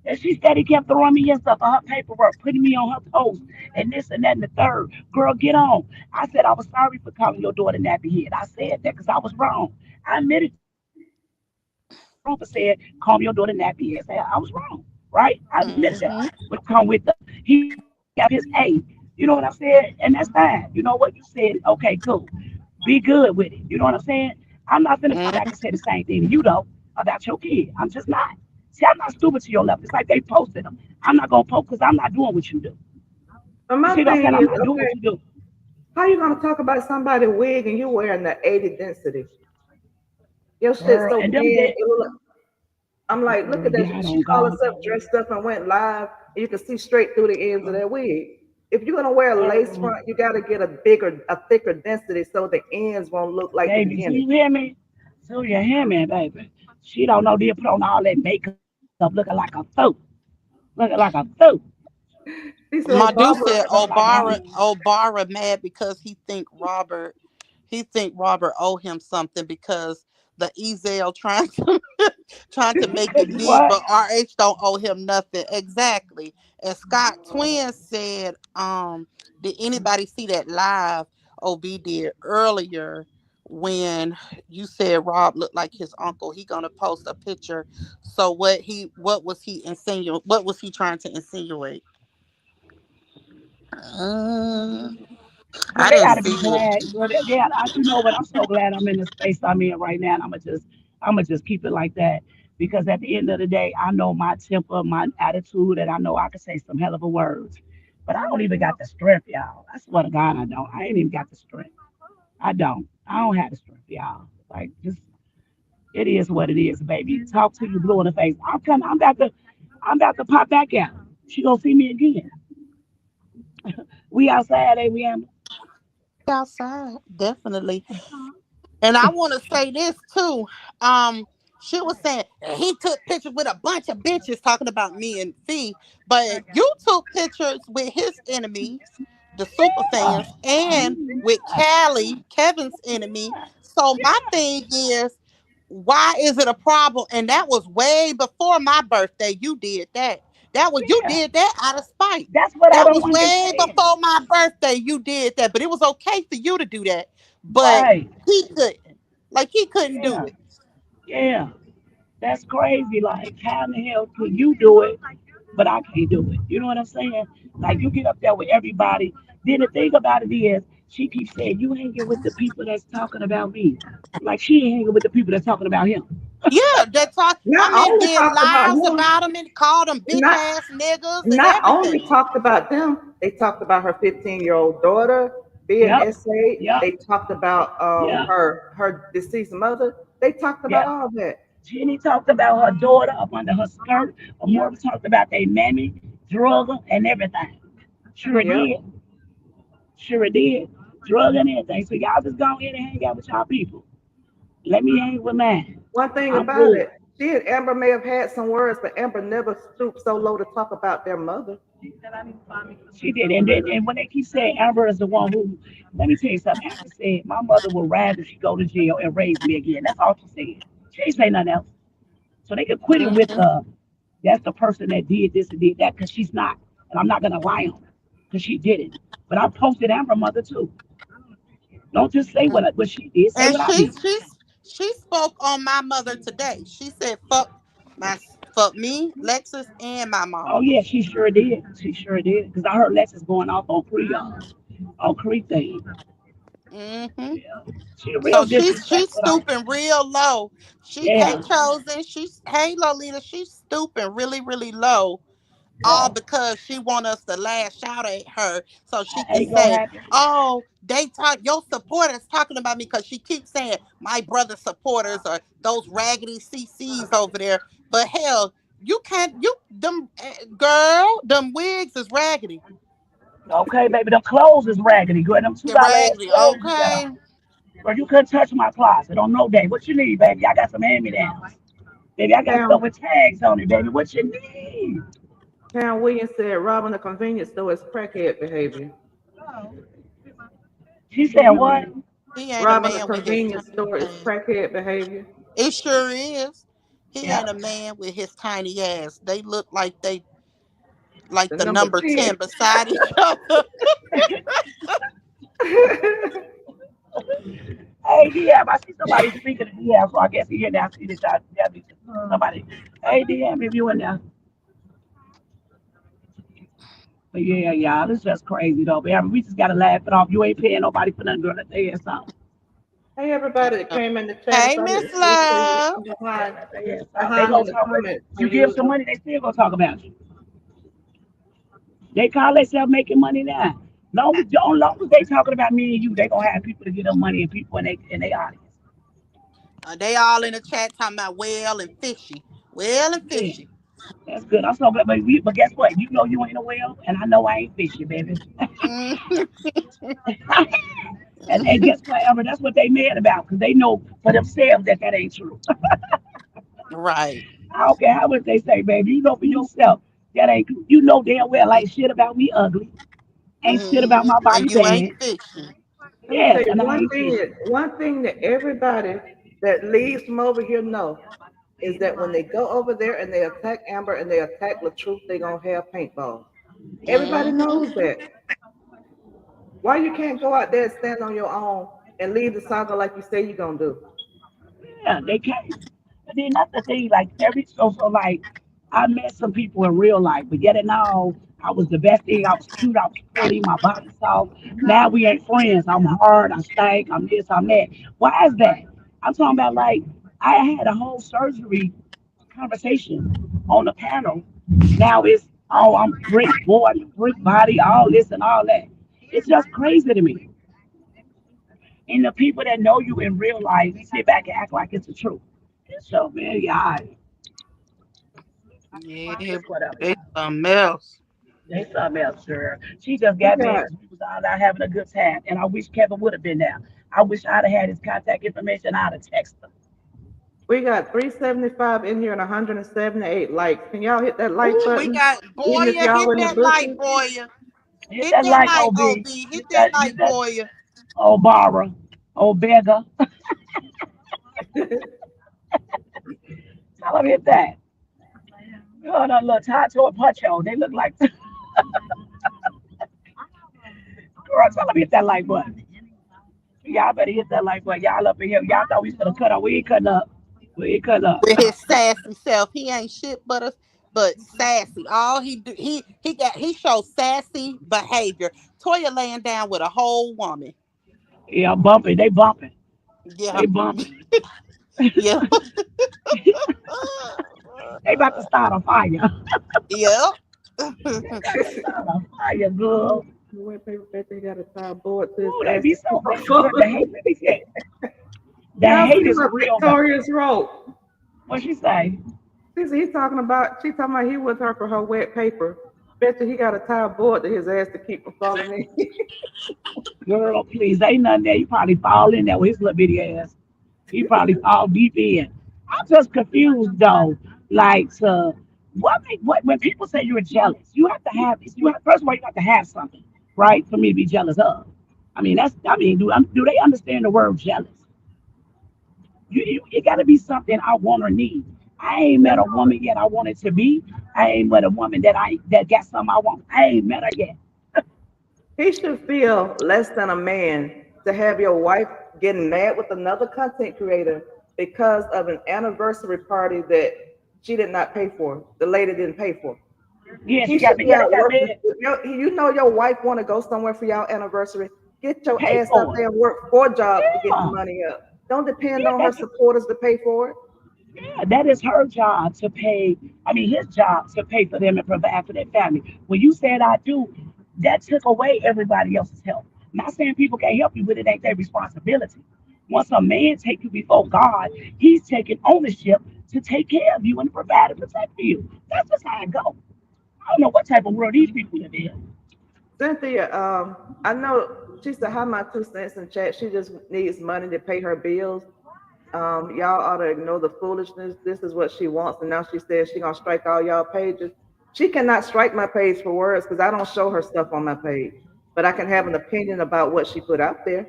And she said he kept throwing me and stuff on her paperwork, putting me on her post, and this and that and the third. Girl, get on. I said I was sorry for calling your daughter nappy head. I said that because I was wrong. I admitted to it. I wrong for saying call me your daughter nappy head. Say I was wrong, right? I admit that. Hmm. But come with the he got his A. You know what I said? And that's fine. You know what you said? Okay, cool. Be good with it. You know what I'm saying? I'm not gonna come back and say the same thing to you though about your kid. I'm just not. See, I'm not stupid to your level. It's like they posted them. I'm not gonna post because I'm not doing what you do. But You my see what I'm thing saying? I'm is, not doing what okay, you do. how you gonna talk about somebody wig and you wearing the 80 density? Your shit Girl, so and them thin. that It look, I'm like, look girl, at that. God She on called God. herself dressed up and went live, and you can see straight through the ends of that wig. If you're gonna wear a lace Girl, front, you gotta get a thicker density so the ends won't look like the baby, do beginning. you hear me? Do you hear me, baby? She don't know they put on all that makeup looking like a fool. Looking like a fool. He said, Madu Barbara, said Girl, like I mean, Obara mad because he think Robert owe him something because the Ezel trying to make it big, what? but RH don't owe him nothing. Exactly. And Scott Twin said, did anybody see that live OB did earlier when you said Rob looked like his uncle? He gonna post a picture. So what was he trying to insinuate? Uh, Girl, I they didn't ought to see be it. glad. Girl, you know what? I'm so glad I'm in the space I'm in right now. And I'm gonna just keep it like that because at the end of the day, I know my temper, my attitude, and I know I can say some hell of a words. But I don't even got the strength, y'all. I swear to God, I don't. I ain't even got the strength. I don't. I don't have the strength, y'all. Like, just it is what it is, baby. Talk to you blue in the face. I'm coming. I'm about to pop back out. She gonna see me again. We outside, ain't we, Amber? Outside, definitely. And I want to say this too. Um, she was saying he took pictures with a bunch of bitches talking about me and Fee, but you took pictures with his enemies, the super Yeah. fans, and with Callie, Kevin's enemy. So my thing is, why is it a problem? And that was way before my birthday. You did that. You Yeah. did that out of spite. That's what I That don't was way understand. before my birthday. You did that, but it was okay for you to do that. But Right. he couldn't. Like he couldn't do Yeah. it. Yeah. That's crazy. Like, how in the hell could you do it, but I can't do it? You know what I'm saying? Like, you get up there with everybody. Then the thing about it is, she keeps saying, you hanging with the people that's talking about me. Like, she ain't hanging with the people that's talking about him. Yeah, that talk. I Not mean, only did talked about lies him, about them and called them bitch not ass niggas and not only everything. talked about them, they talked about her 15-year-old daughter being Yep, essayed. yep, They talked about yeah, her deceased mother. They talked about yeah. all that. Jenny talked about her daughter up under her skirt. Amora talked about their mammy, drug her, and everything. Sure Yep. did. Sure did. Drug and everything. So y'all just go ahead and hang out with y'all people. Let me hang with mine. One thing I'm about good. it, she and Amber may have had some words, but Amber never stooped so low to talk about their mother. She did. And when they keep saying Amber is the one who, let me tell you something. Amber said, my mother would rather she go to jail and raise me again. That's all she said. She ain't say nothing else. So they could quit it with Mhm. that's the person that did this and did that because she's not. And I'm not gonna lie on her because she did it. But I posted Amber mother too. Don't just say what she did, say And what I did. she spoke on my mother today. She said, my fuck me, Lexus, and my Oh mama." yeah, she sure did. She sure did. Because I heard Lexus going off on Cree thing. Hmm. Yeah. She real So she's disrespectful though. stooping real low. She Hey Yeah, Chosen, she's hey Lolita, she's stooping really low, all yeah. because she want us to lash out at her so she That can ain't gonna say, happen. "Oh, they talk your supporters talking about me," because she keeps saying my brother supporters or those raggedy CCs over there. But hell, you can't you them girl, them wigs is raggedy. Okay, baby, them clothes is raggedy. Girl, them They're $2 ass raggedy, clothes you got okay? on. Girl, you couldn't touch my closet on no day. What you need, baby? I got some hand-me-downs. Baby, I got stuff Cam, with tags on it, baby. What you need? Cam Williams said robbing a convenience store is crackhead behavior. She said what? Mhm. He ain't a Robbing a man with his convenience tiny store is ass. crackhead behavior. It sure is. He Yeah. ain't a man with his tiny ass. They look like they like The the number number 10. 10 beside each other. Hey, DM, I see somebody speaking in DM, so I guess he here now. I see this out. Somebody. Hey, DM, if you in there. But yeah, y'all, it's just crazy though. But yeah, we just gotta laugh it off. You ain't paying nobody for nothing, girl. Let's tell you something. Hey everybody that came in the chat, Hey, everybody Miss that's Love. listening behind Let's tell you something. They behind in gonna the talk about comments per you give some usual. money, they still gonna talk about you. They call themselves making money now. Long as they talking about me and you, they gonna have people to get them money and people in they audience. They all in the chat talking about well and fishy. Well and Yeah, fishy. that's good. I'm so glad, but guess what? You know you ain't a whale, and I know I ain't fishy, baby. Mm, And guess what, Ever? That's what they mad about because they know for themselves that that ain't true. right. I don't care how much they say, baby. You know for yourself that ain't. You know damn well ain't shit about me ugly, ain't shit about my And body you ain't bad. fishy. Let me tell Yes, you and I ain't fishy. one thing that everybody that leaves from over here know is that when they go over there and they attack Amber and they attack LaTruth, they gonna have paintballs. Everybody Hmm. knows that. Why you can't go out there and stand on your own and leave the saga like you say you're gonna do? Yeah, they can't. And then that's the thing. Like so like I met some people in real life, but yet and all, I was the best thing. I was cute. I was pretty. My body soft. Now we ain't friends. I'm hard. I stank. I'm this. I'm that. Why is that? I'm talking about like I had a whole surgery conversation on the panel. Now it's I'm brick boy, brick body, all this and all that. It's just crazy to me. And the people that know you in real life sit back and act like it's the truth. So man, yeah, Yeah, just whatever, they y'all. something else. They something else, sir. She just We got mad got because we was all out having a good time. And I wish Kevin would have been there. I wish I'd have had his contact information. I'd have texted him. we got 375 in here and 178 likes. Can y'all hit that like Ooh, we button? got Even if Boya. y'all Hit in the that like, bushes. Boya. Hit Hit that that like, like, OB. OB. Hit that Hit like, that Boya. old Barbara, old beggar. Tell him hit that. Oh, no, look, Tato and Pacho. They look like, girl, tell him hit that like button. Y'all better hit that like button. Y'all up in here. Y'all thought we was gonna cut up. We ain't cutting up. We ain't cutting up. With his sassy self. He ain't shit but sassy. All he do he shows sassy behavior. Toya laying down with a whole woman. Yeah, bumping. They bumping. Yeah. They bumping. Yeah. They about to start a fire. Yep. Start a fire, girl. The wet paper bet they got a tie board to his Ooh, they ass be to so keep bad. him Girl, the falling. hate, let me tell you, the Y'all hate see is what real bad. Victoria's wrote? What she say? She talking about, she talking about he with her for her wet paper. Bet you he got a tie board to his ass to keep from falling in. Girl, please, ain't nothing there. You probably fall in there with his little bitty ass. He probably fall deep in. I'm just confused though. Like, what when people say you're jealous, you have to have this. First of all, you have to have something, right, for me to be jealous of. I mean, do they understand the word jealous? It got to be something I want or need. I ain't met a woman yet I want it to be. I ain't met a woman that got something I want. I ain't met her yet. He should feel less than a man to have your wife getting mad with another content creator because of an anniversary party that she did not pay for. The lady didn't pay for. Yeah, He she got should me. be Yeah, they out got working. mad. You know your wife want to go somewhere for y'all anniversary. Get your Pay ass out for it. there and work 4 jobs to get the Yeah, money up. Don't depend yeah, on her supporters to pay for it. yeah, that is her job to pay. I mean, his job to pay for them and provide for their family. When you said I do, that took away everybody else's help. Not saying people can't help you, but it ain't their responsibility. Once a man take you before God, he's taking ownership to take care of you and provide and protect for you. That's just how it goes. I don't know what type of world these people live in. Cynthia, I know she said, "How my 2 cents in chat? She just needs money to pay her bills. Y'all ought to ignore the foolishness. This is what she wants, and now she says she gonna strike all y'all pages. She cannot strike my page for words because I don't show her stuff on my page, but I can have an opinion about what she put out there.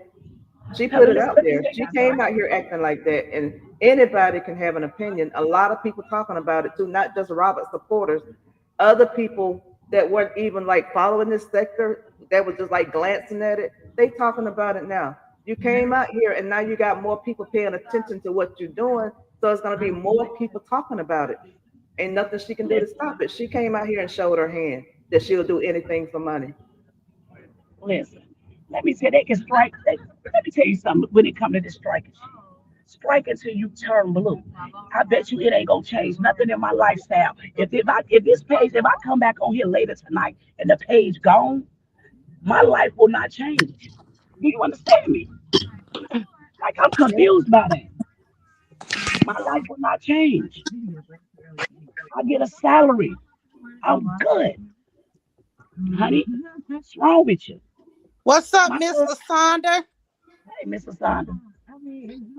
She Yeah, put but it listen, out let me there. tell you She came something. out here acting like that, and anybody can have an opinion. A lot of people talking about it too, not just Robert supporters, other people that weren't even like following this sector, that was just like glancing at it. They talking about it now. You came out here, and now you got more people paying attention to what you're doing, so it's gonna be more people talking about it. Ain't nothing she can do to Listen, stop it. She came out here and showed her hand that she'll do anything for money. listen. Let me tell you, they can strike. Let me tell you something when it comes to this striking shit. Strike until you turn blue. I bet you it ain't gonna change nothing in my lifestyle. If I come back on here later tonight and the page gone, my life will not change. Do you understand me? Like I'm confused by that. My life will not change. I get a salary. I'm good, honey. What's wrong with you? What's up, My son, Mr. Sander? hey, Mr. Sanders,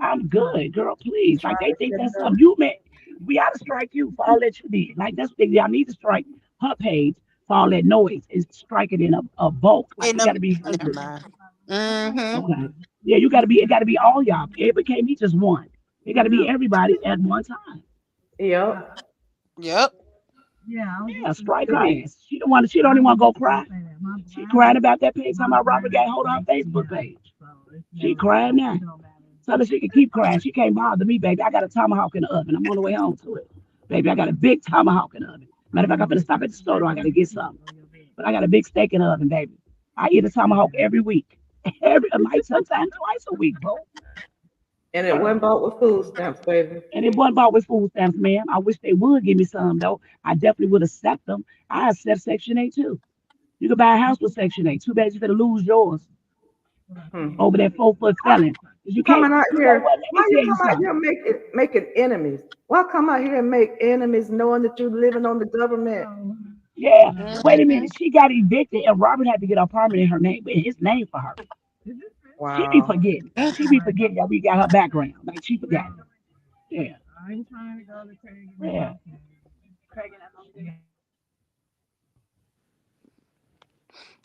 I'm good, girl. Please, like Trying they to think that's catch up. something you meant. We ought to strike you for all that you did. Like that's big. Y'all need to strike her page for all that noise and strike it in a bulk. Like In it got the to be never hundreds. mind. Mm-hmm. Okay. Yeah, you got to be. It got to be all y'all. It can't be just one. It got to be everybody at one time. Yep. Yep. Yeah, strike her ass. She don't want. She don't even want to go cry. She crying about that page. Talking about Robert got hold on Facebook page. She crying now. Tell her she can keep crying. She can't bother me, baby. I got a tomahawk in the oven. I'm on the way home to it. Baby, I got a big tomahawk in the oven. Matter of fact, I'm gonna stop at the store. Though. I gotta get something. But I got a big steak in the oven, baby. I eat a tomahawk every week. Like sometimes twice a week, bro. And it went bought with food stamps, baby. And it wasn't bought with food stamps, ma'am. I wish they would give me some though. I definitely would accept them. I accept Section 8 too. You can buy a house with Section 8. Too bad you're gonna lose yours Hmm. over that 4 foot felon. Because you can't, Coming out you know here, what? Let me why you tell you come out something. here making enemies? Why come out here and make enemies knowing that you're living on the government? Yeah. Wait a Mm-hmm. minute. She got evicted and Robert had to get an apartment in her name, in his name for her. She be Wow. forgetting. She be forgetting that we got her background. Like she forgot. Yeah. Yeah.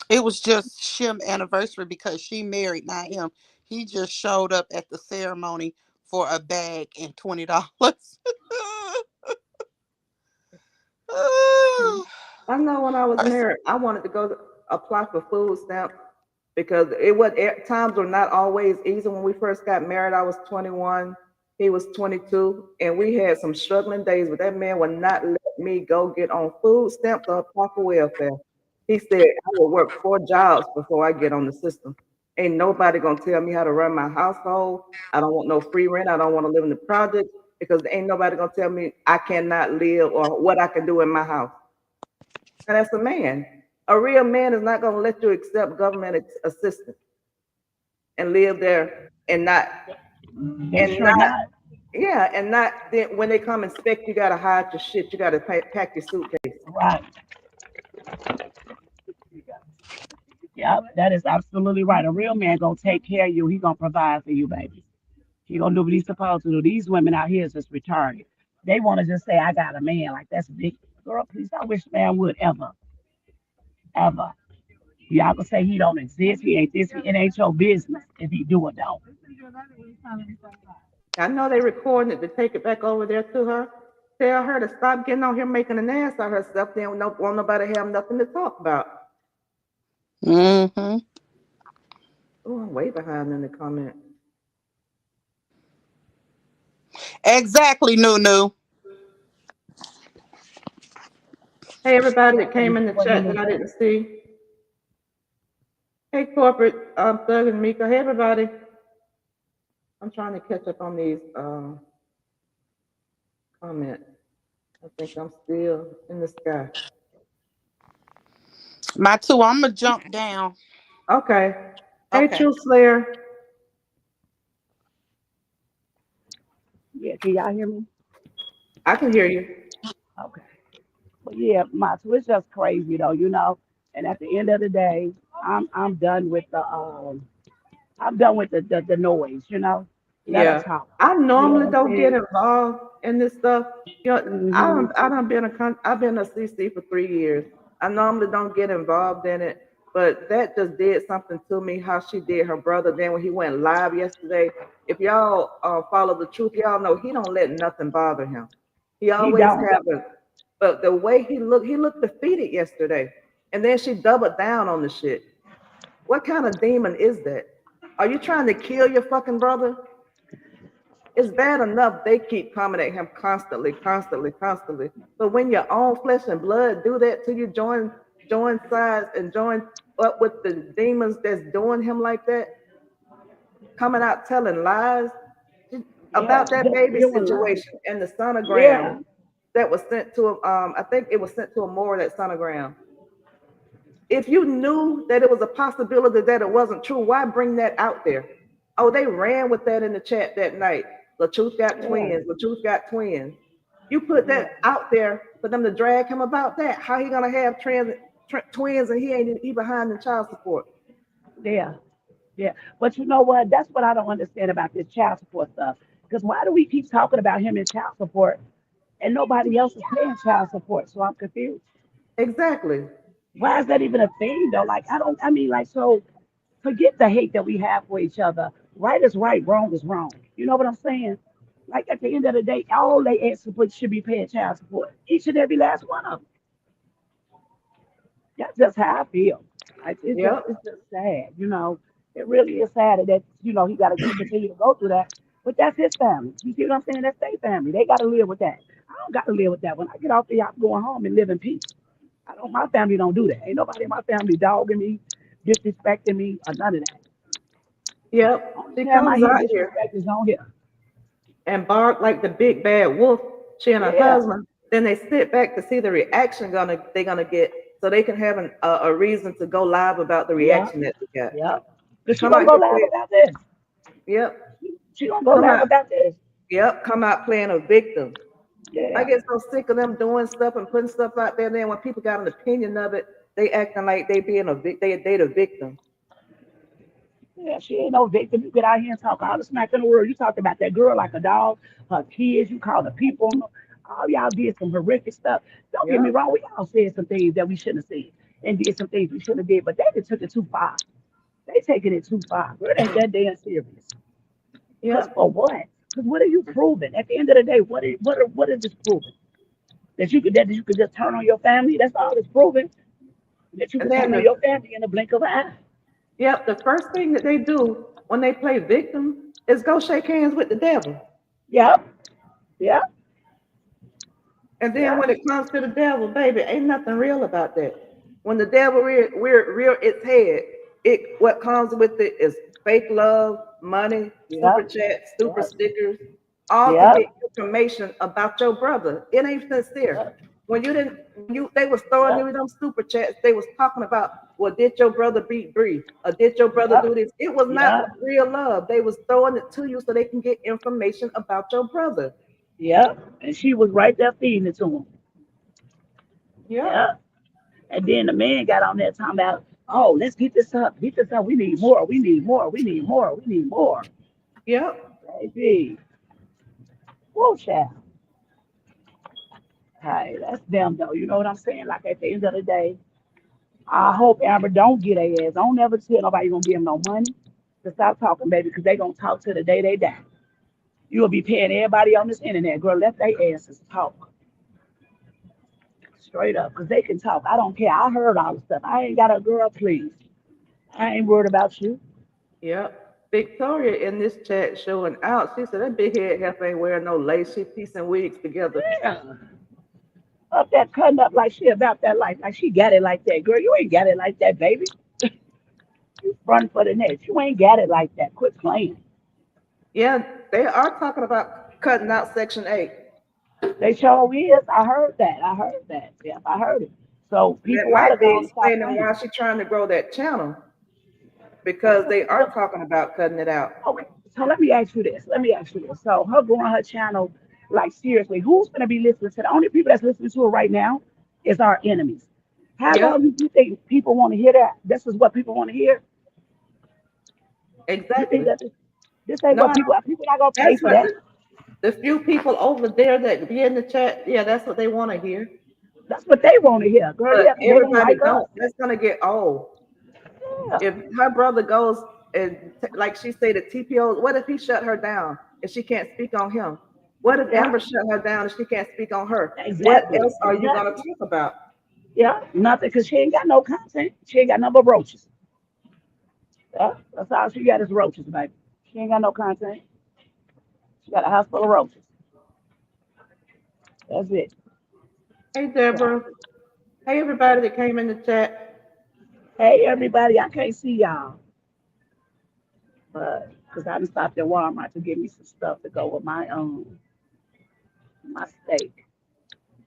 It was just Shim anniversary because she married, not him. He just showed up at the ceremony for a bag and $20. I know when I was Pers- married, I wanted to apply for food stamps because it was times were not always easy. When we first got married, I was 21, he was 22, and we had some struggling days. But that man would not let me go get on food stamps or apply for welfare. He said I will work 4 jobs before I get on the system. Ain't nobody gonna tell me how to run my household. I don't want no free rent. I don't want to live in the projects. because ain't nobody gonna tell me I cannot live or what I can do in my house. And that's a man. A real man is not gonna let you accept government assistance and live there and not They and sure not not. yeah, and not then when they come inspect you gotta hide your shit. You gotta pack your suitcase. Right. Yeah, that is absolutely right. A real man gonna take care of you. He gonna provide for you, baby. He gonna do what he's supposed to do. These women out here is just retarded. They want to just say, "I got a man." Like that's big. Girl, please. I wish man would ever, ever. Y'all can say he don't exist. He ain't this. It ain't your business if he do or don't. I know they recording it to take it back over there to her. Tell her to stop getting on here making an ass of herself. They don't want nobody to have nothing to talk about. Mm-hmm. Oh, I'm way behind in the comment. Exactly, Nunu. Hey, everybody that came in the chat that I didn't see. Hey, corporate Thug and Mika. Hey, everybody. I'm trying to catch up on these comments. I think I'm still in the sky. My two, I'm gonna jump down. Okay. Hey, Okay. True Slayer. Yeah, can y'all hear me? I can hear you. Okay. But yeah, my Twitch just crazy though, you know. And at the end of the day, I'm done with the the noise, you know. Let her Yeah. talk. I You know normally what I'm don't get saying? involved in this stuff. You know, Hmm. I done been I've been a CC for 3 years. I normally don't get involved in it, but that just did something to me. How she did her brother. Then when he went live yesterday, if y'all follow the truth, y'all know he don't let nothing bother him. He He always don't. have a. But the way he looked defeated yesterday, and then she doubled down on the shit. What kind of demon is that? Are you trying to kill your fucking brother? It's bad enough they keep coming at him constantly, constantly, constantly. But when your own flesh and blood do that to you, join sides and join up with the demons that's doing him like that, coming out telling lies Yeah, about that just baby spewing lies. situation and the sonogram Yeah, that was sent to him. I think it was sent to him more that sonogram. If you knew that it was a possibility that it wasn't true, why bring that out there? Oh, they ran with that in the chat that night. The truth got yeah, twins. The truth got twins. You put yeah, that out there for them to drag him about that. How he gonna have twins and he behind in child support? yeah, yeah. But you know what? That's what I don't understand about this child support stuff. Because why do we keep talking about him in child support and nobody else is paying child support? So I'm confused. Exactly. Why is that even a thing though? Like I don't. I mean, like so. Forget the hate that we have for each other. Right is right, wrong is wrong. You know what I'm saying? Like at the end of the day, all they ex support should be paying child support. Each and every last one of them. That's just how I feel. Like Yep. it's just sad, you know. It really is sad that he got to continue to go through that. But that's his family. You see what I'm saying? That's their family. They got to live with that. I don't got to live with that. When I get off there, I'm going home and live in peace. I don't. My family don't do that. Ain't nobody in my family dogging me, disrespecting me, or none of that. Yep. Only She time I comes hear out here disrespect is on here. and bark like the big bad wolf, she and her Yeah, husband. Then they sit back to see the reaction they're gonna get, so they can have a reason to go live about the yeah, reaction that they got. yeah. But she Come gonna out go here laugh playing, about this. yep. She gonna go Come laugh out, about this. yep. Come out playing a victim. I Yeah, get so sick of them doing stuff and putting stuff out there. Then when people got an opinion of it, they acting like they being they the victim. yeah. She ain't no victim. You get out here and talk all the smack in the world. You talked about that girl like a dog, her kids. You called the people. All y'all did some horrific stuff. Don't get me Yep, wrong. We all said some things that we shouldn't have said and did some things we shouldn't have did. But they just took it too far. They taking it too far. It ain't that damn serious. Cause yep. for what? Cause what are you proving? At the end of the day, what is this proving? That you could just turn on your family. That's all it's proving. That you And could then turn on your family in a blink of an eye. yep, the first thing that they do when they play victim is go shake hands with the devil. Yep. Yep. And then Yep. when it comes to the devil, baby, ain't nothing real about that. When the devil rear its head, it what comes with it is fake love, money, super Yep. chats, super Yep. stickers. all to Yep. get information about your brother. It ain't sincere. Yep. When you didn't, when you they was throwing Yep. you them super chats, they was talking about, well, did your brother beat Bree? Or did your brother Yep. do this? It was not Yep. real love. They was throwing it to you so they can get information about your brother. Yep. And she was right there feeding it to him. Yep. Yep. And then the man got on there talking about, oh, let's get this up. Get this up. We need more. We need more. We need more. We need more. Yep. Baby. Whoa, child. Hey, that's them though. You know what I'm saying? Like at the end of the day, I hope Amber don't get a ass. Don't ever tell nobody you gonna give them no money to stop talking, baby, because they gonna talk to the day they die. You'll be paying everybody on this internet, girl. Let their asses talk straight up, because they can talk. I don't care. I heard all the stuff. I ain't got a girl, please. I ain't worried about you. Yep. Victoria in this chat showing out. She said that big head heifer ain't wearing no lace. She piecing wigs together. Yeah. Up there cutting up like she about that life. Like she got it like that. Girl, you ain't got it like that, baby. You run for the next. You ain't got it like that. Quit playing. Yeah, they are talking about cutting out Section 8. They sure is. I heard that. I heard that. Yep, I heard it. So That people ought to might go be and stop explaining playing. why she's trying to grow that channel because they are Look, talking about cutting it out. okay, so let me ask you this. Let me ask you this. So her growing her channel, like seriously, who's gonna be listening to the only people that's listening to her right now is our enemies. How Yep, long do you think people want to hear that? This is what people want to hear. You think exactly. that this ain't No, what people not gonna pay that's for what that? the few people over there that be in the chat, yeah, that's what they want to hear. That's what they want to hear, girl. But Yeah, 'cause they don't everybody like don't. us. That's gonna get old. Yeah, If her brother goes and like she said, the TPO, what if he shut her down and she can't speak on him? What if yeah, Amber shut her down and she can't speak on her? What exactly, else are you gonna exactly. talk about? Yeah, nothing, because she ain't got no content. She ain't got no but roaches. Yeah, that's all she got is roaches, baby. She ain't got no content. She got a house full of roaches. That's it. Hey Yeah. Deborah. Hey everybody that came in the chat. Hey, everybody, I can't see y'all, but because I done stopped at Walmart to get me some stuff to go with my steak.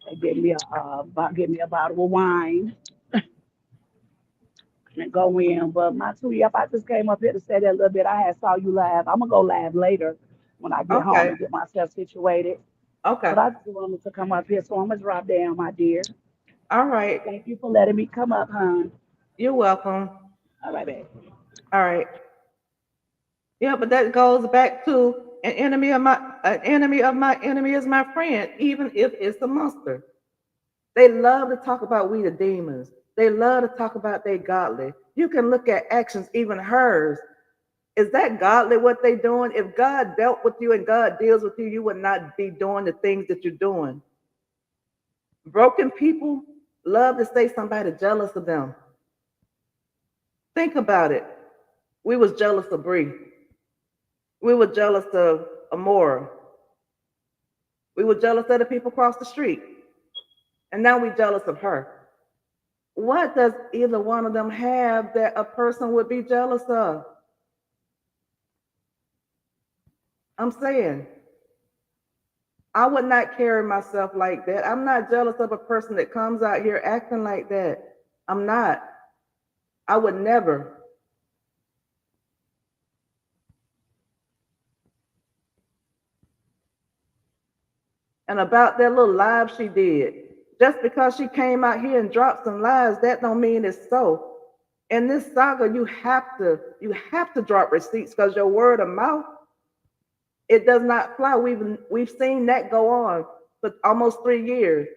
They give me a bottle of wine and go in. But my two yep, I just came up here to say that a little bit. I had saw you live. I'm gonna go live later when I get home Okay. and get myself situated. Okay. But I just wanted to come up here, so I'm gonna drop down, my dear. All right. Thank you for letting me come up, hon. You're welcome. All right, babe. All right. Yeah, but that goes back to an enemy of my enemy is my friend, even if it's a monster. They love to talk about we the demons. They love to talk about they godly. You can look at actions, even hers. Is that godly what they doing? If God dealt with you and God deals with you, you would not be doing the things that you're doing. Broken people love to say somebody jealous of them. Think about it. We was jealous of Bree. We were jealous of Amora. We were jealous of the people across the street. And now we're jealous of her. What does either one of them have that a person would be jealous of? I'm saying, I would not carry myself like that. I'm not jealous of a person that comes out here acting like that. I'm not. I would never. And about that little live she did, just because she came out here and dropped some lies, that don't mean it's so. In this saga, you have to drop receipts because your word of mouth, it does not fly. We've seen that go on for almost 3 years.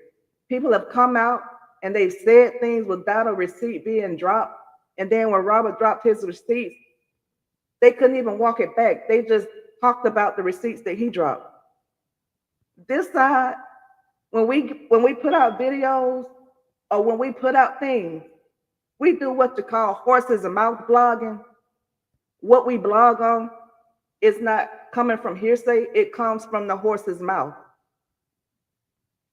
People have come out and they've said things without a receipt being dropped. And then when Robert dropped his receipts, they couldn't even walk it back. They just talked about the receipts that he dropped. This side, when we put out videos or when we put out things, we do what you call horses and mouth blogging. What we blog on is not coming from hearsay, it comes from the horse's mouth.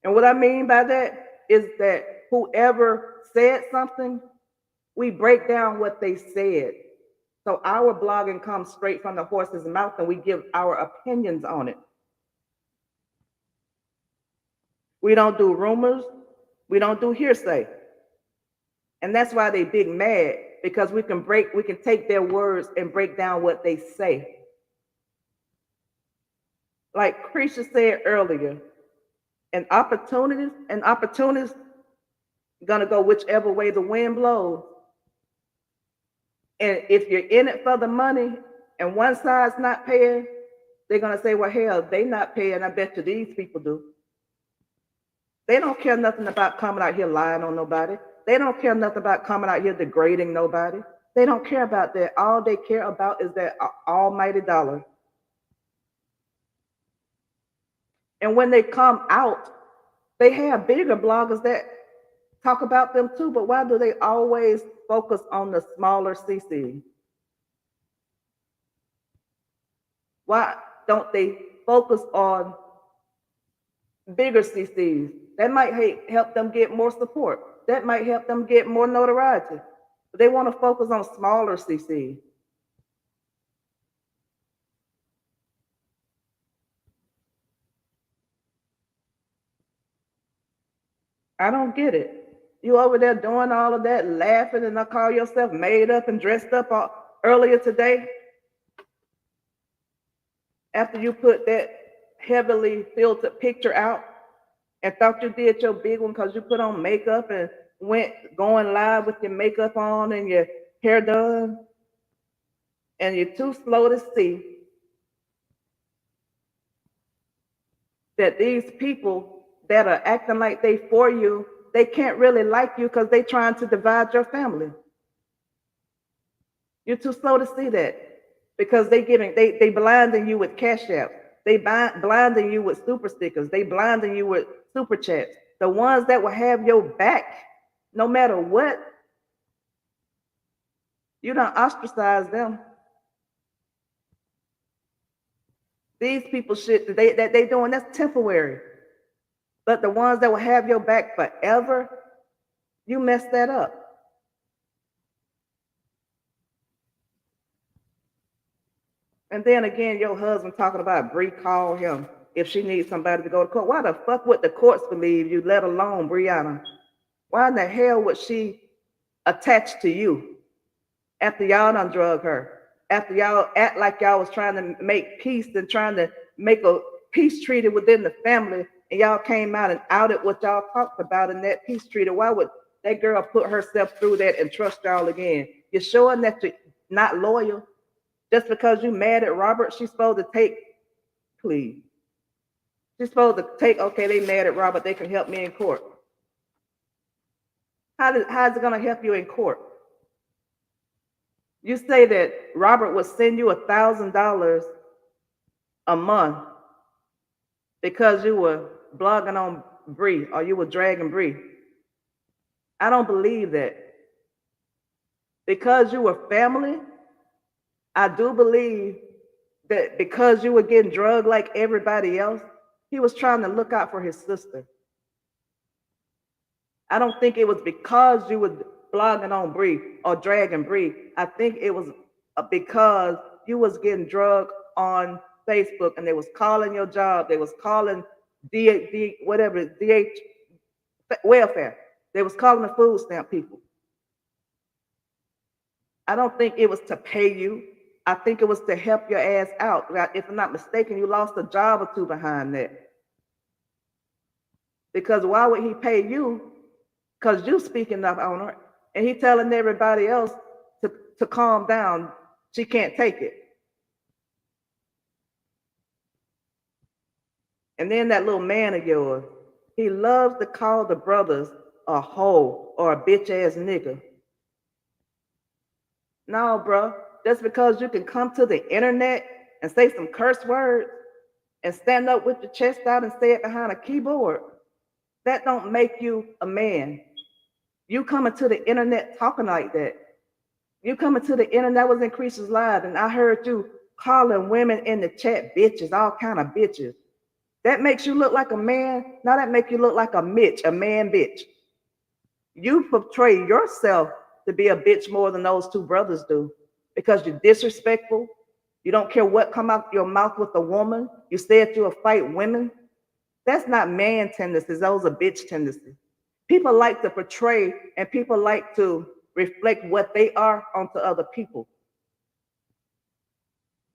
And what I mean by that is that whoever said something, we break down what they said. So our blogging comes straight from the horse's mouth and we give our opinions on it. We don't do rumors. We don't do hearsay. And that's why they big mad, because we can take their words and break down what they say. Like Krisha said earlier, an opportunist gonna go whichever way the wind blows. And if you're in it for the money and one side's not paying, they're gonna say, well, hell, they not paying. I bet you these people do. They don't care nothing about coming out here lying on nobody. They don't care nothing about coming out here degrading nobody. They don't care about that. All they care about is that almighty dollar. And when they come out, they have bigger bloggers that talk about them too, but why do they always focus on the smaller CC? Why don't they focus on bigger CCs? That might help them get more support. That might help them get more notoriety. But they want to focus on smaller CCs. I don't get it. You over there doing all of that, laughing, and I call yourself made up and dressed up earlier today after you put that heavily filtered picture out and thought you did your big one because you put on makeup and went going live with your makeup on and your hair done, and you're too slow to see that these people that are acting like they for you, they can't really like you because they trying to divide your family. You're too slow to see that because they blinding you with cash app. They blinding you with super stickers. They blinding you with super chats. The ones that will have your back, no matter what, you don't ostracize them. These people shit that they doing, that's temporary. But the ones that will have your back forever, you mess that up. And then again, your husband talking about Bree call him if she needs somebody to go to court. Why the fuck would the courts believe you, let alone Brianna? Why in the hell would she attach to you after y'all done drug her? After y'all act like y'all was trying to make peace and trying to make a peace treaty within the family, and y'all came out and outed what y'all talked about in that peace treaty. Why would that girl put herself through that and trust y'all again? You're showing that you're not loyal. Just because you mad at Robert, she's supposed to take, please. She's supposed to take, okay, they mad at Robert, they can help me in court. How is it gonna help you in court? You say that Robert would send you $1,000 a month because you were blogging on Bree or you were dragging Bree. I don't believe that. Because you were family, I do believe that because you were getting drugged like everybody else, he was trying to look out for his sister. I don't think it was because you were blogging on Bree or dragging Bree. I think it was because you was getting drugged on Facebook and they was calling your job. They was calling DH welfare. They was calling the food stamp people. I don't think it was to pay you. I think it was to help your ass out. If I'm not mistaken, you lost a job or two behind that. Because why would he pay you? Because you speaking up on her and he telling everybody else to calm down. She can't take it. And then that little man of yours, he loves to call the brothers a hoe or a bitch ass nigga. No, bro. Just because you can come to the internet and say some curse words and stand up with your chest out and say it behind a keyboard, that don't make you a man. You coming to the internet talking like that. You coming to the internet, that was in Creature's Live, and I heard you calling women in the chat bitches, all kind of bitches. That makes you look like a man. Now that make you look like a Mitch, a man bitch. You portray yourself to be a bitch more than those two brothers do because you're disrespectful. You don't care what come out your mouth with a woman. You said you'll fight women. That's not man tendencies, those are bitch tendencies. People like to portray and people like to reflect what they are onto other people.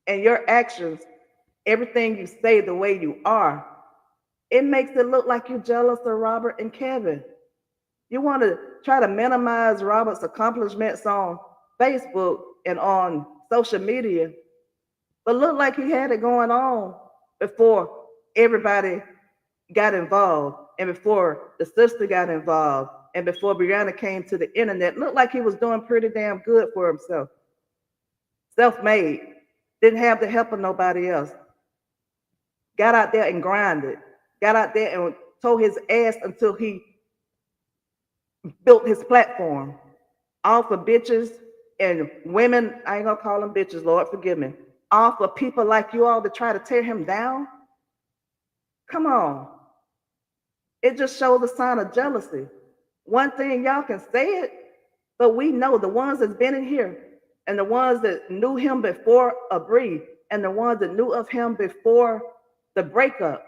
And your actions, everything you say, the way you are, it makes it look like you're jealous of Robert and Kevin. You want to try to minimize Robert's accomplishments on Facebook and on social media, but look like he had it going on before everybody got involved and before the sister got involved and before Brianna came to the internet. Looked like he was doing pretty damn good for himself. Self-made, didn't have the help of nobody else. Got out there and grinded. Got out there and tore his ass until he built his platform. All for bitches and women, I ain't gonna call them bitches, Lord forgive me. All for people like you all to try to tear him down. Come on. It just shows a sign of jealousy. One thing, y'all can say it, but we know the ones that's been in here and the ones that knew him before Bree and the ones that knew of him before the breakup.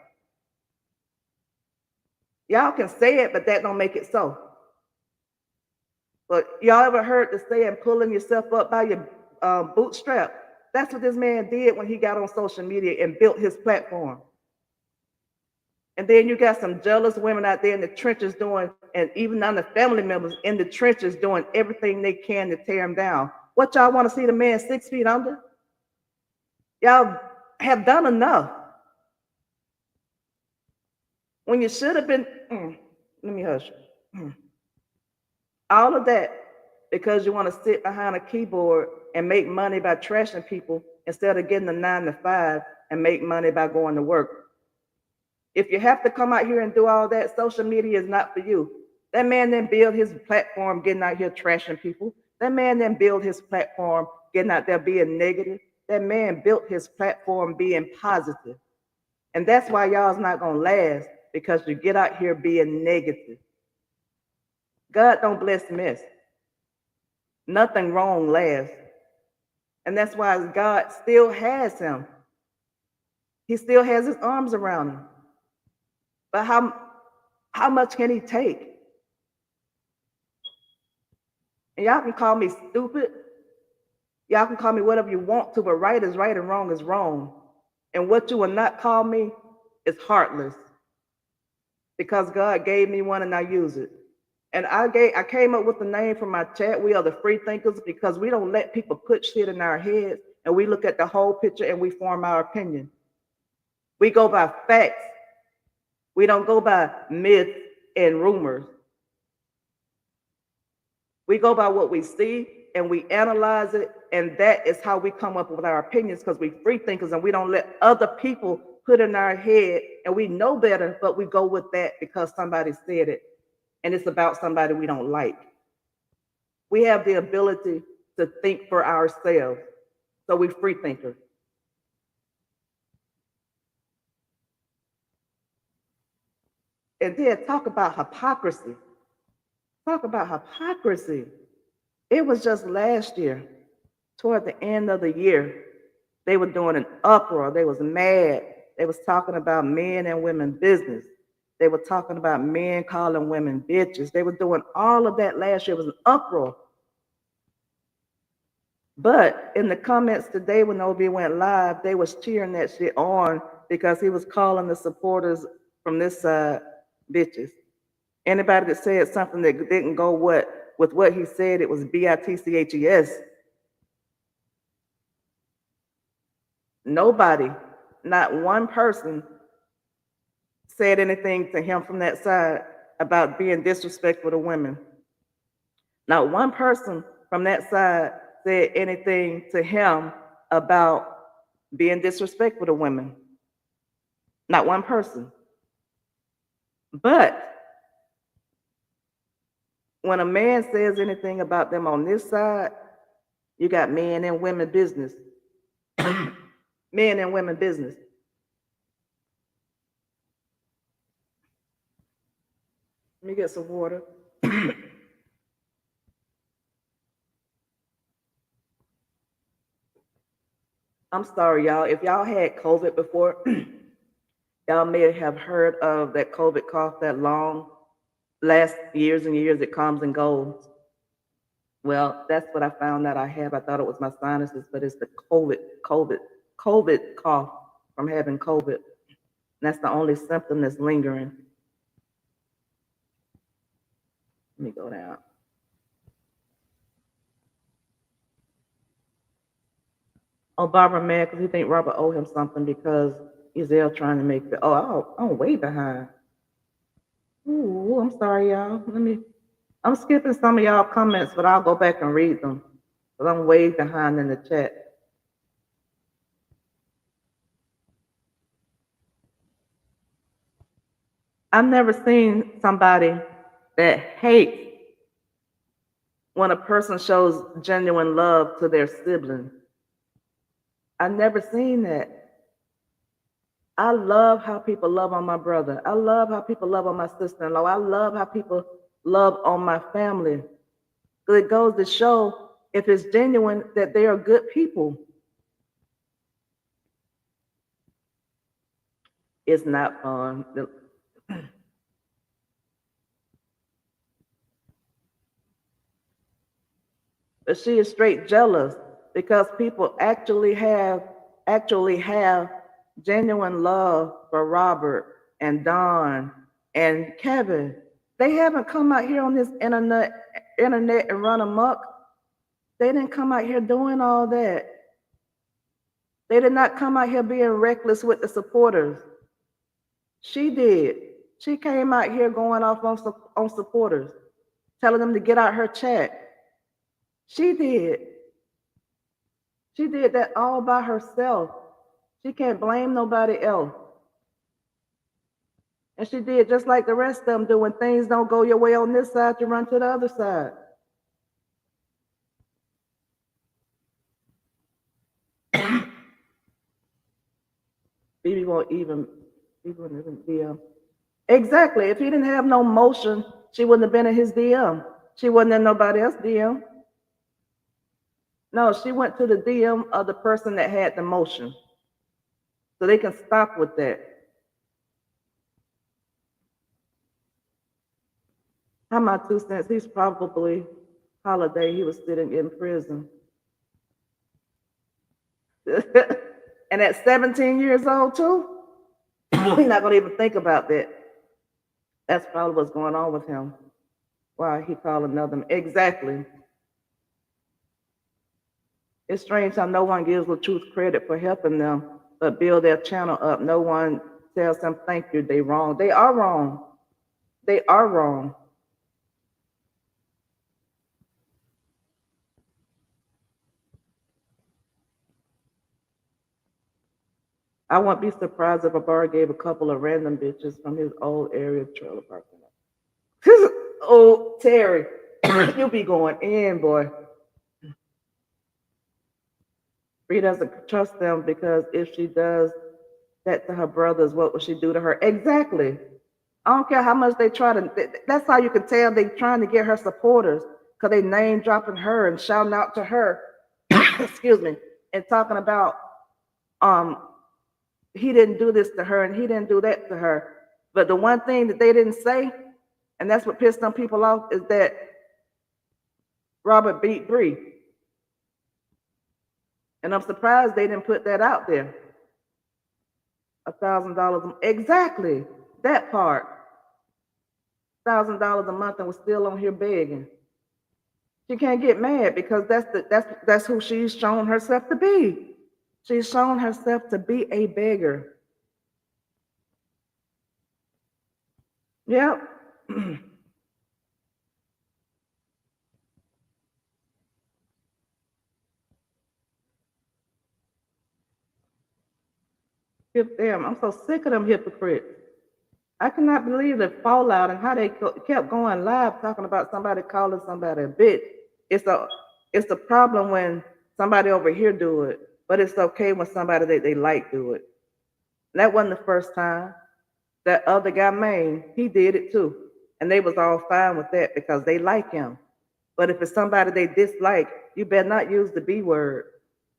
Y'all can say it, but that don't make it so. But y'all ever heard the saying, pulling yourself up by your bootstrap? That's what this man did when he got on social media and built his platform. And then you got some jealous women out there in the trenches doing, and even on the family members in the trenches doing everything they can to tear him down. What y'all want to see the man 6 feet under? Y'all have done enough. When you should have been, let me hush. All of that because you want to sit behind a keyboard and make money by trashing people instead of getting a 9 to 5 and make money by going to work. If you have to come out here and do all that, social media is not for you. That man then build his platform getting out here trashing people. That man then build his platform getting out there being negative. That man built his platform being positive. And that's why y'all's not going to last, because you get out here being negative. God don't bless mess. Nothing wrong lasts. And that's why God still has him. He still has his arms around him. But how much can he take? And y'all can call me stupid. Y'all can call me whatever you want to, but right is right and wrong is wrong. And what you will not call me is heartless. Because God gave me one and I use it. And I came up with the name for my chat. We are the Freethinkers, because we don't let people put shit in our heads, and we look at the whole picture and we form our opinion. We go by facts. We don't go by myths and rumors. We go by what we see and we analyze it, and that is how we come up with our opinions, because we free thinkers and we don't let other people put in our head, and we know better, but we go with that because somebody said it and it's about somebody we don't like. We have the ability to think for ourselves, so we free thinkers. And then talk about hypocrisy. Talk about hypocrisy. It was just last year, toward the end of the year, they were doing an uproar. They was mad. They was talking about men and women business. They were talking about men calling women bitches. They were doing all of that last year. It was an uproar. But in the comments today when OB went live, they was cheering that shit on because he was calling the supporters from this side bitches. Anybody that said something that didn't go with what he said, it was bitches. Nobody, not one person said anything to him from that side about being disrespectful to women. Not one person from that side said anything to him about being disrespectful to women. Not one person. But when a man says anything about them on this side, you got men and women business. Men and women business. Let me get some water. I'm sorry, y'all. If y'all had COVID before, Y'all may have heard of that COVID cough, that long, last years and years, it comes and goes. Well, that's what I found that I have. I thought it was my sinuses, but it's the COVID cough from having COVID. And that's the only symptom that's lingering. Let me go down. Oh, Barbara mad because he think Robert owe him something because Ezell trying to make the. Oh, I'm way behind. Ooh, I'm sorry, y'all. I'm skipping some of y'all comments, but I'll go back and read them because I'm way behind in the chat. I've never seen somebody that hates when a person shows genuine love to their sibling. I've never seen that. I love how people love on my brother. I love how people love on my sister-in-law. I love how people love on my family. So it goes to show, if it's genuine, that they are good people. It's not fun. But she is straight jealous because people actually have genuine love for Robert and Don and Kevin. They haven't come out here on this internet and run amok. They didn't come out here doing all that. They did not come out here being reckless with the supporters. She did. She came out here going off on supporters, telling them to get out her chat. She did. She did that all by herself. She can't blame nobody else. And she did just like the rest of them do. When things don't go your way on this side, you run to the other side. Bibi won't even DM. Exactly. If he didn't have no motion, she wouldn't have been in his DM. She wasn't in nobody else's DM. No, she went to the DM of the person that had the motion. So they can stop with that. How my 2 cents? He's probably holiday. He was sitting in prison. And at 17 years old too? He's not gonna even think about that. That's probably what's going on with him. Why he called another exactly. It's strange how no one gives the truth credit for helping them, but build their channel up. No one tells them thank you. They wrong. They are wrong. They are wrong. I wouldn't be surprised if a bar gave a couple of random bitches from his old area trailer parking lot. Oh, Terry, you be going in, boy. Bree doesn't trust them because if she does that to her brothers, what will she do to her? Exactly. I don't care how much they try to. That's how you can tell they trying to get her supporters because they name dropping her and shouting out to her. Excuse me, and talking about he didn't do this to her and he didn't do that to her. But the one thing that they didn't say, and that's what pissed some people off, is that Robert beat Bree. And I'm surprised they didn't put that out there. $1,000 exactly, that part. $1,000 a month and was still on here begging. She can't get mad because that's who she's shown herself to be. She's shown herself to be a beggar. Yep. Damn, I'm so sick of them hypocrites. I cannot believe the fallout and how they kept going live talking about somebody calling somebody a bitch. It's a problem when somebody over here do it, but it's okay when somebody that they like do it. And that wasn't the first time. That other guy, Maine, he did it too. And they was all fine with that because they like him. But if it's somebody they dislike, you better not use the B word.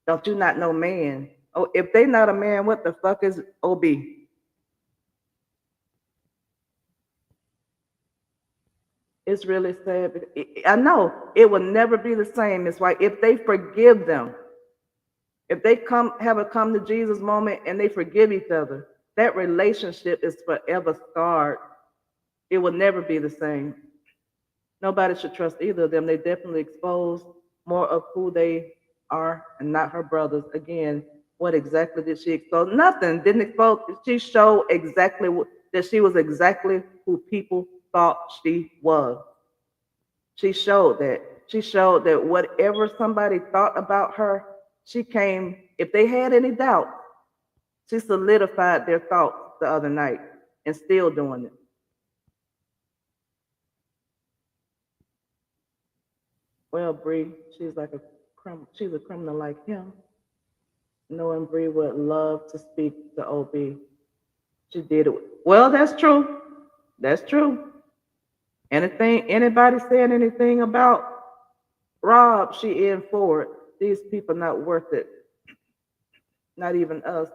Don't you not know man? Oh, if they not a man, what the fuck is OB? It's really sad. I know it will never be the same. It's like if they forgive them, if they have a come to Jesus moment and they forgive each other, that relationship is forever scarred. It will never be the same. Nobody should trust either of them. They definitely exposed more of who they are and not her brothers. Again, what exactly did she expose? Nothing. Didn't expose. She showed exactly that she was exactly who people thought she was. She showed that. She showed that whatever somebody thought about her, she came, if they had any doubt, she solidified their thoughts the other night and still doing it. Well, Bree, she's a criminal like him. Knowing Bree would love to speak to OB. She did it. Well, that's true. That's true. Anybody saying anything about Rob, she in for it. These people not worth it. Not even us.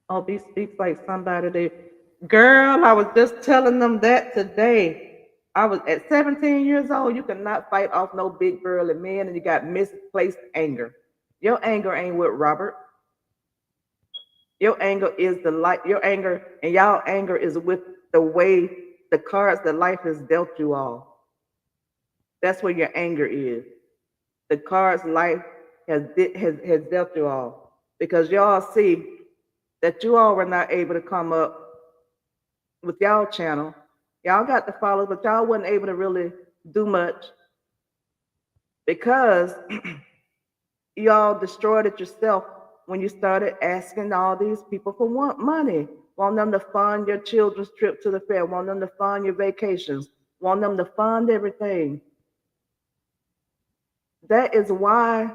OB speaks like somebody girl, I was just telling them that today. I was at 17 years old, you cannot fight off no big burly man and you got misplaced anger. Your anger ain't with Robert. Your anger is your anger and y'all anger is with the way the cards that life has dealt you all. That's where your anger is. The cards life has dealt you all. Because y'all see that you all were not able to come up with y'all channel. Y'all got the followers, but y'all wasn't able to really do much because y'all destroyed it yourself when you started asking all these people for money. Want them to fund your children's trip to the fair, want them to fund your vacations, want them to fund everything. That is why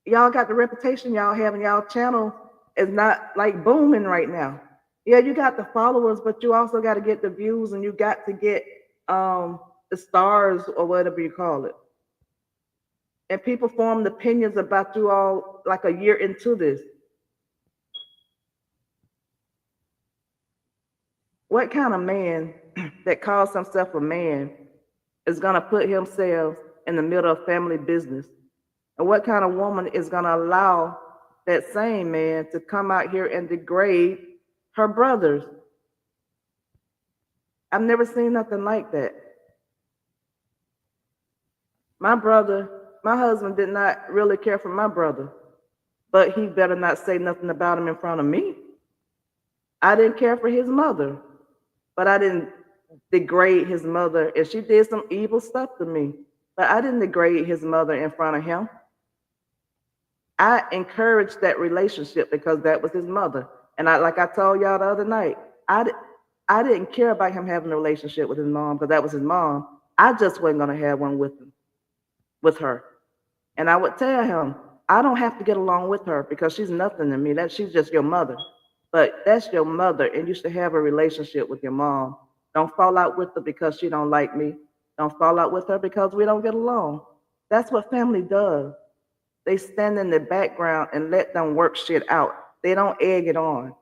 y'all got the reputation y'all have, and y'all channel is not like booming right now. Yeah, you got the followers, but you also got to get the views and you got to get the stars or whatever you call it. And people formed opinions about you all like a year into this. What kind of man that calls himself a man is going to put himself in the middle of family business? And what kind of woman is going to allow that same man to come out here and degrade her brothers? I've never seen nothing like that. My husband did not really care for my brother, but he better not say nothing about him in front of me. I didn't care for his mother, but I didn't degrade his mother. And she did some evil stuff to me, but I didn't degrade his mother in front of him. I encouraged that relationship because that was his mother. And like I told y'all the other night, I didn't care about him having a relationship with his mom because that was his mom. I just wasn't going to have one with her. And I would tell him, I don't have to get along with her because she's nothing to me. She's just your mother. But that's your mother, and you should have a relationship with your mom. Don't fall out with her because she don't like me. Don't fall out with her because we don't get along. That's what family does. They stand in the background and let them work shit out. They don't egg it on.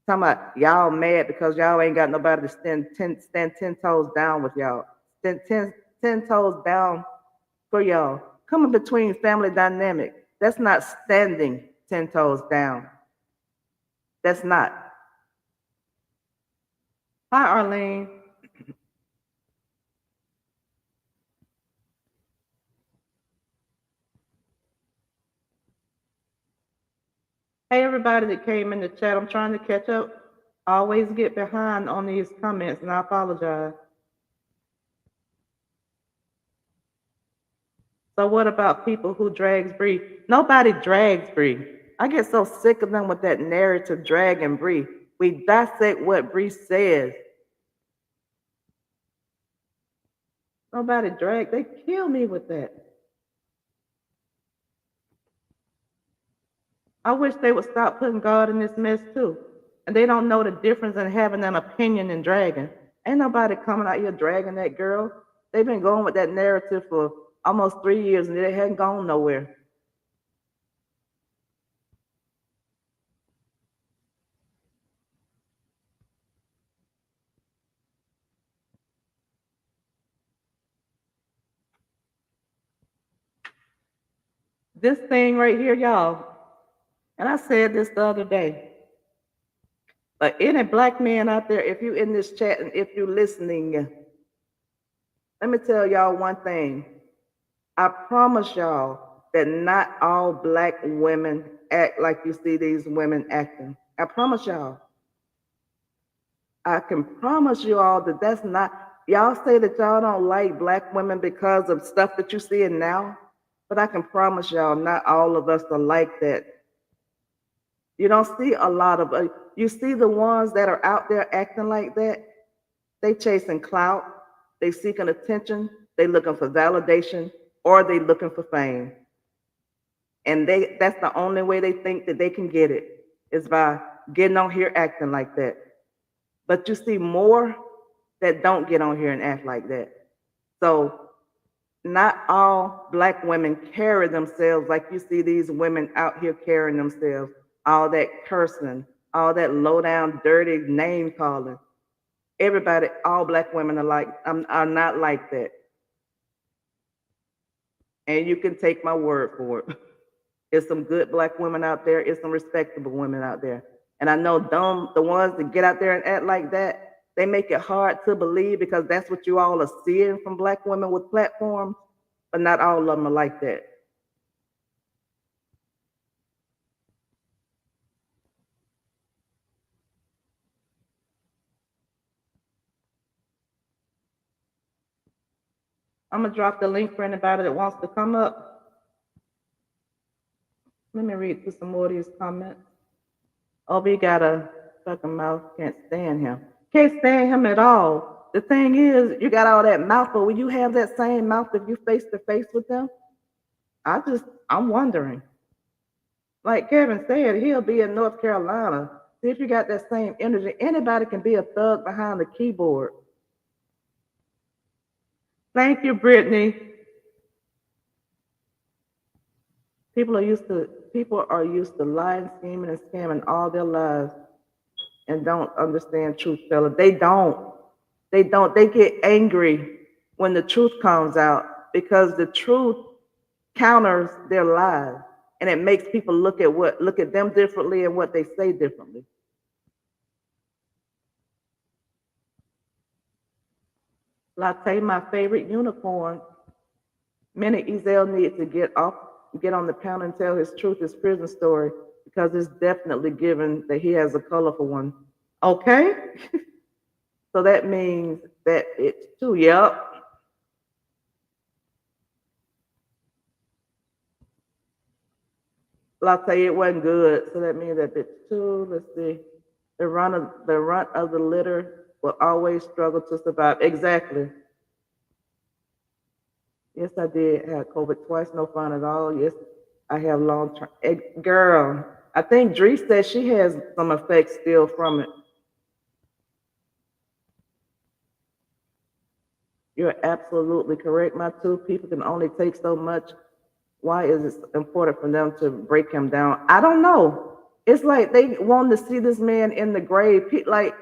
Talking about y'all mad because y'all ain't got nobody to stand 10 toes down with y'all. Stand 10 toes down for y'all. Coming between family dynamic. That's not standing 10 toes down. That's not. Hi, Arlene. Hey, everybody that came in the chat. I'm trying to catch up. I always get behind on these comments, and I apologize. So what about people who drags Bree? Nobody drags Bree. I get so sick of them with that narrative dragging Bree. We dissect what Bree says. Nobody drag. They kill me with that. I wish they would stop putting God in this mess too. And they don't know the difference in having an opinion and dragging. Ain't nobody coming out here dragging that girl. They've been going with that narrative for almost 3 years and they hadn't gone nowhere. This thing right here, y'all, and I said this the other day, but any black man out there, if you in this chat and if you listening, let me tell y'all one thing. I promise y'all that not all black women act like you see these women acting. I promise y'all. I can promise you all that that's not, y'all say that y'all don't like black women because of stuff that you see now, but I can promise y'all not all of us are like that. You don't see a lot of, you see the ones that are out there acting like that, they chasing clout, they seeking attention, they looking for validation, or they looking for fame. And that's the only way they think that they can get it is by getting on here acting like that. But you see more that don't get on here and act like that. So not all black women carry themselves like you see these women out here carrying themselves, all that cursing, all that low down, dirty name calling. Everybody, all black women are not like that. And you can take my word for it. There's some good black women out there. There's some respectable women out there. And I know the ones that get out there and act like that, they make it hard to believe because that's what you all are seeing from black women with platforms, but not all of them are like that. I'm gonna drop the link for anybody that wants to come up. Let me read through some more of these comments. Oh, we got a fucking mouth, can't stand him. Can't stand him at all. The thing is, you got all that mouth, but will you have that same mouth if you face to face with them? I'm wondering. Like Kevin said, he'll be in North Carolina. See if you got that same energy. Anybody can be a thug behind the keyboard. Thank you, Brittany. People are used to lying, scheming, and scamming all their lives and don't understand truth, fella. They don't. They don't. They get angry when the truth comes out because the truth counters their lies and it makes people look at them differently and what they say differently. Latte, my favorite unicorn. Many Ezel need to get on the panel and tell his truth, his prison story, because it's definitely given that he has a colorful one. Okay? So that means that it's true. Yep. Latte, it wasn't good. So that means that it's true. Let's see. The runt of the litter will always struggle to survive. Exactly. Yes, I did have COVID twice, no fun at all. Yes, I have long term. Girl, I think Dree said she has some effects still from it. You're absolutely correct. My two people can only take so much. Why is it important for them to break him down? I don't know. It's like they want to see this man in the grave. Like,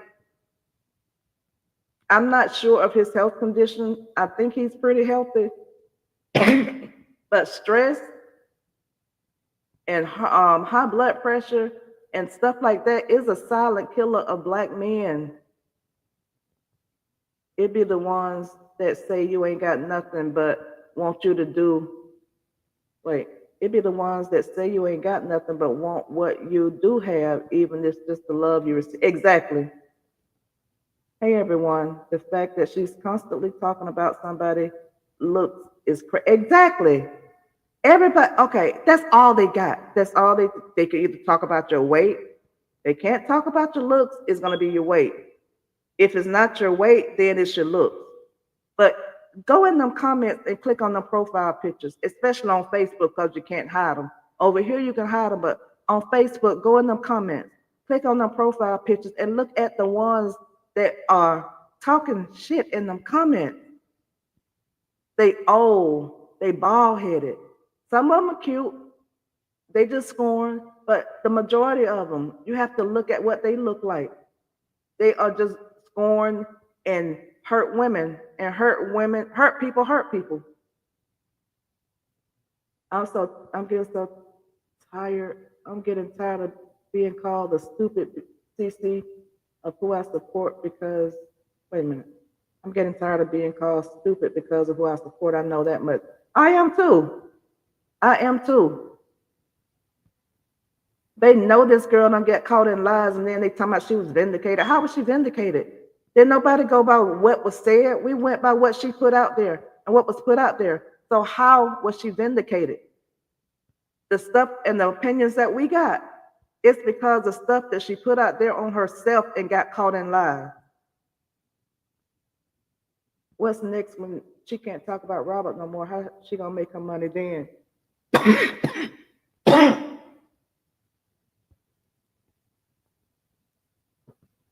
I'm not sure of his health condition. I think he's pretty healthy. But stress and high blood pressure and stuff like that is a silent killer of black men. It be the ones that say you ain't got nothing but want you to do. Wait, it be the ones that say you ain't got nothing but want what you do have, even if it's just the love you receive. Exactly. Hey everyone, the fact that she's constantly talking about somebody looks is exactly. Everybody, okay, that's all they got. That's all they can either talk about your weight. They can't talk about your looks, it's gonna be your weight. If it's not your weight, then it's your looks. But go in them comments and click on them profile pictures, especially on Facebook because you can't hide them. Over here you can hide them, but on Facebook, go in them comments, click on them profile pictures and look at the ones that are talking shit in them comments. They old, they bald headed. Some of them are cute, they just scorn, but the majority of them, you have to look at what they look like. They are just scorn and hurt women, hurt people, hurt people. I'm getting so tired. I'm getting tired of being called a stupid CC of who I support because, wait a minute. I'm getting tired of being called stupid because of who I support. I know that much. I am too. I am too. They know this girl don't get caught in lies, and then they talking about she was vindicated. How was she vindicated? Did nobody go by what was said? We went by what she put out there and what was put out there. So how was she vindicated? The stuff and the opinions that we got, it's because of stuff that she put out there on herself and got caught in lies. What's next when she can't talk about Robert no more? How she gonna make her money then?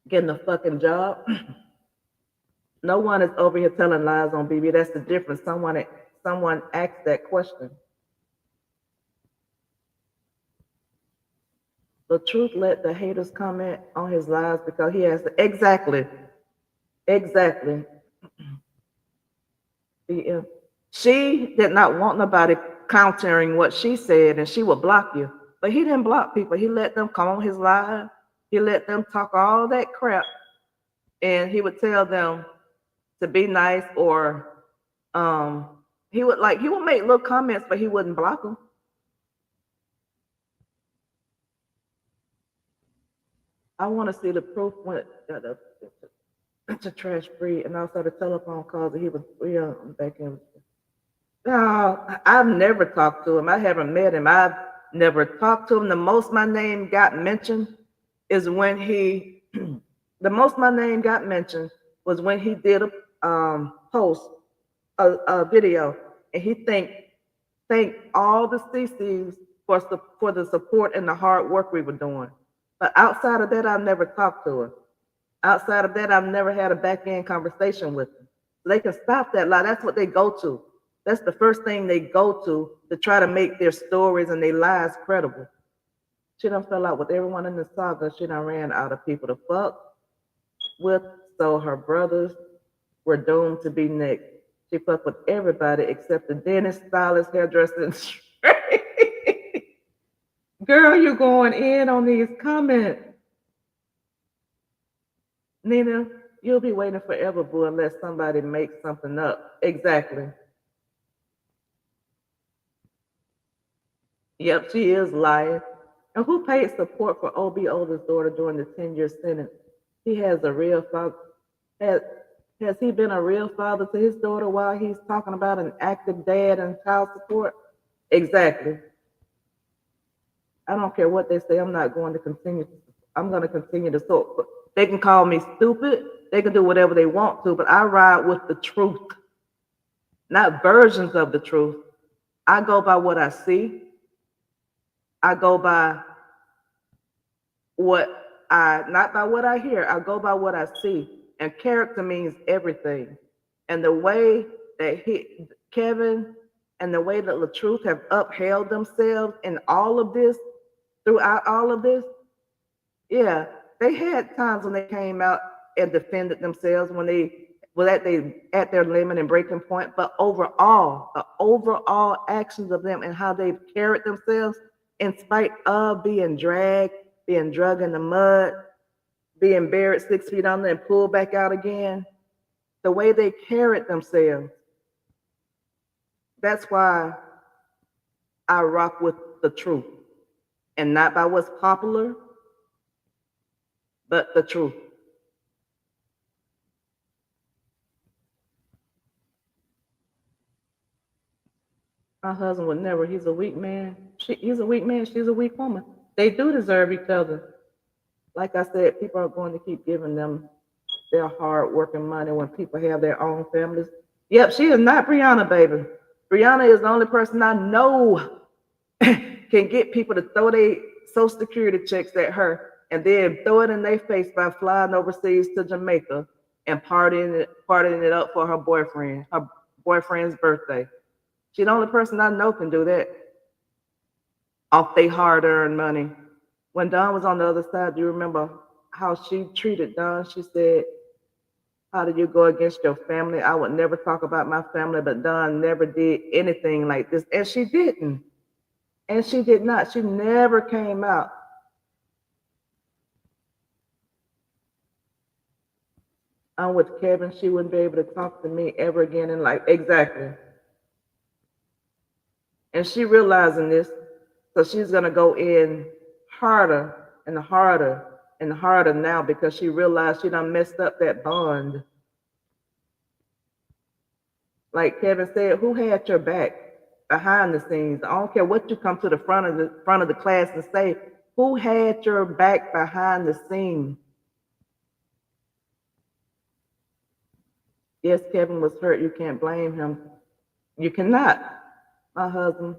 Getting a fucking job. No one is over here telling lies on BB. That's the difference. Someone asked that question. The truth let the haters comment on his lies because he has to, exactly. Yeah. She did not want nobody countering what she said, and she would block you. But he didn't block people. He let them come on his live. He let them talk all that crap, and he would tell them to be nice, or he would make little comments, but he wouldn't block them. I want to see the proof when it's a trash breed, and also the telephone calls that he was back in. No, I've never talked to him. I haven't met him. I've never talked to him. The most my name got mentioned is when he, the most my name got mentioned was when he did a post, a video, and he thanked all the CCs for the support and the hard work we were doing. But outside of that, I've never talked to him. Outside of that, I've never had a back end conversation with him. So they can stop that lie. That's what they go to. That's the first thing they go to try to make their stories and their lies credible. She done fell out with everyone in the saga. She done ran out of people to fuck with, so her brothers were doomed to be next. She fucked with everybody except the dentist, stylist, hairdresser, and girl, you're going in on these comments. Nina, you'll be waiting forever, boo, unless somebody makes something up. Exactly. Yep, she is lying. And who paid support for OB Older's daughter during the 10-year sentence? He has a real father. Has he been a real father to his daughter while he's talking about an active dad and child support? Exactly. I don't care what they say. I'm not going to continue. I'm going to continue to support. They can call me stupid. They can do whatever they want to, but I ride with the truth, not versions of the truth. I go by what I see. I go by not by what I hear. I go by what I see. And character means everything. And the way that Kevin and the way that LaTruth have upheld themselves in all of this, throughout all of this, yeah, they had times when they came out and defended themselves when they were at their limit and breaking point. But overall, the overall actions of them and how they've carried themselves, in spite of being dragged, being dragged in the mud, being buried 6 feet under and pulled back out again, the way they carried themselves, that's why I rock with the truth. And not by what's popular, but the truth. My husband would never. He's a weak man. He's a weak man. She's a weak woman. They do deserve each other. Like I said, people are going to keep giving them their hard working money when people have their own families. Yep, she is not Brianna, baby. Brianna is the only person I know can get people to throw their Social Security checks at her and then throw it in their face by flying overseas to Jamaica and partying it up for her boyfriend's birthday. She's the only person I know can do that off their hard-earned money. When Don was on the other side, do you remember how she treated Don? She said, How did you go against your family? I would never talk about my family, but Dawn never did anything like this. And she didn't. And she did not. She never came out. I'm with Kevin. She wouldn't be able to talk to me ever again in life. Exactly. And she realizing this, so she's gonna go in harder and harder and harder now because she realized she done messed up that bond. Like Kevin said, who had your back behind the scenes? I don't care what you come to the front of the class and say. Who had your back behind the scenes? Yes, Kevin was hurt. You can't blame him. You cannot. My husband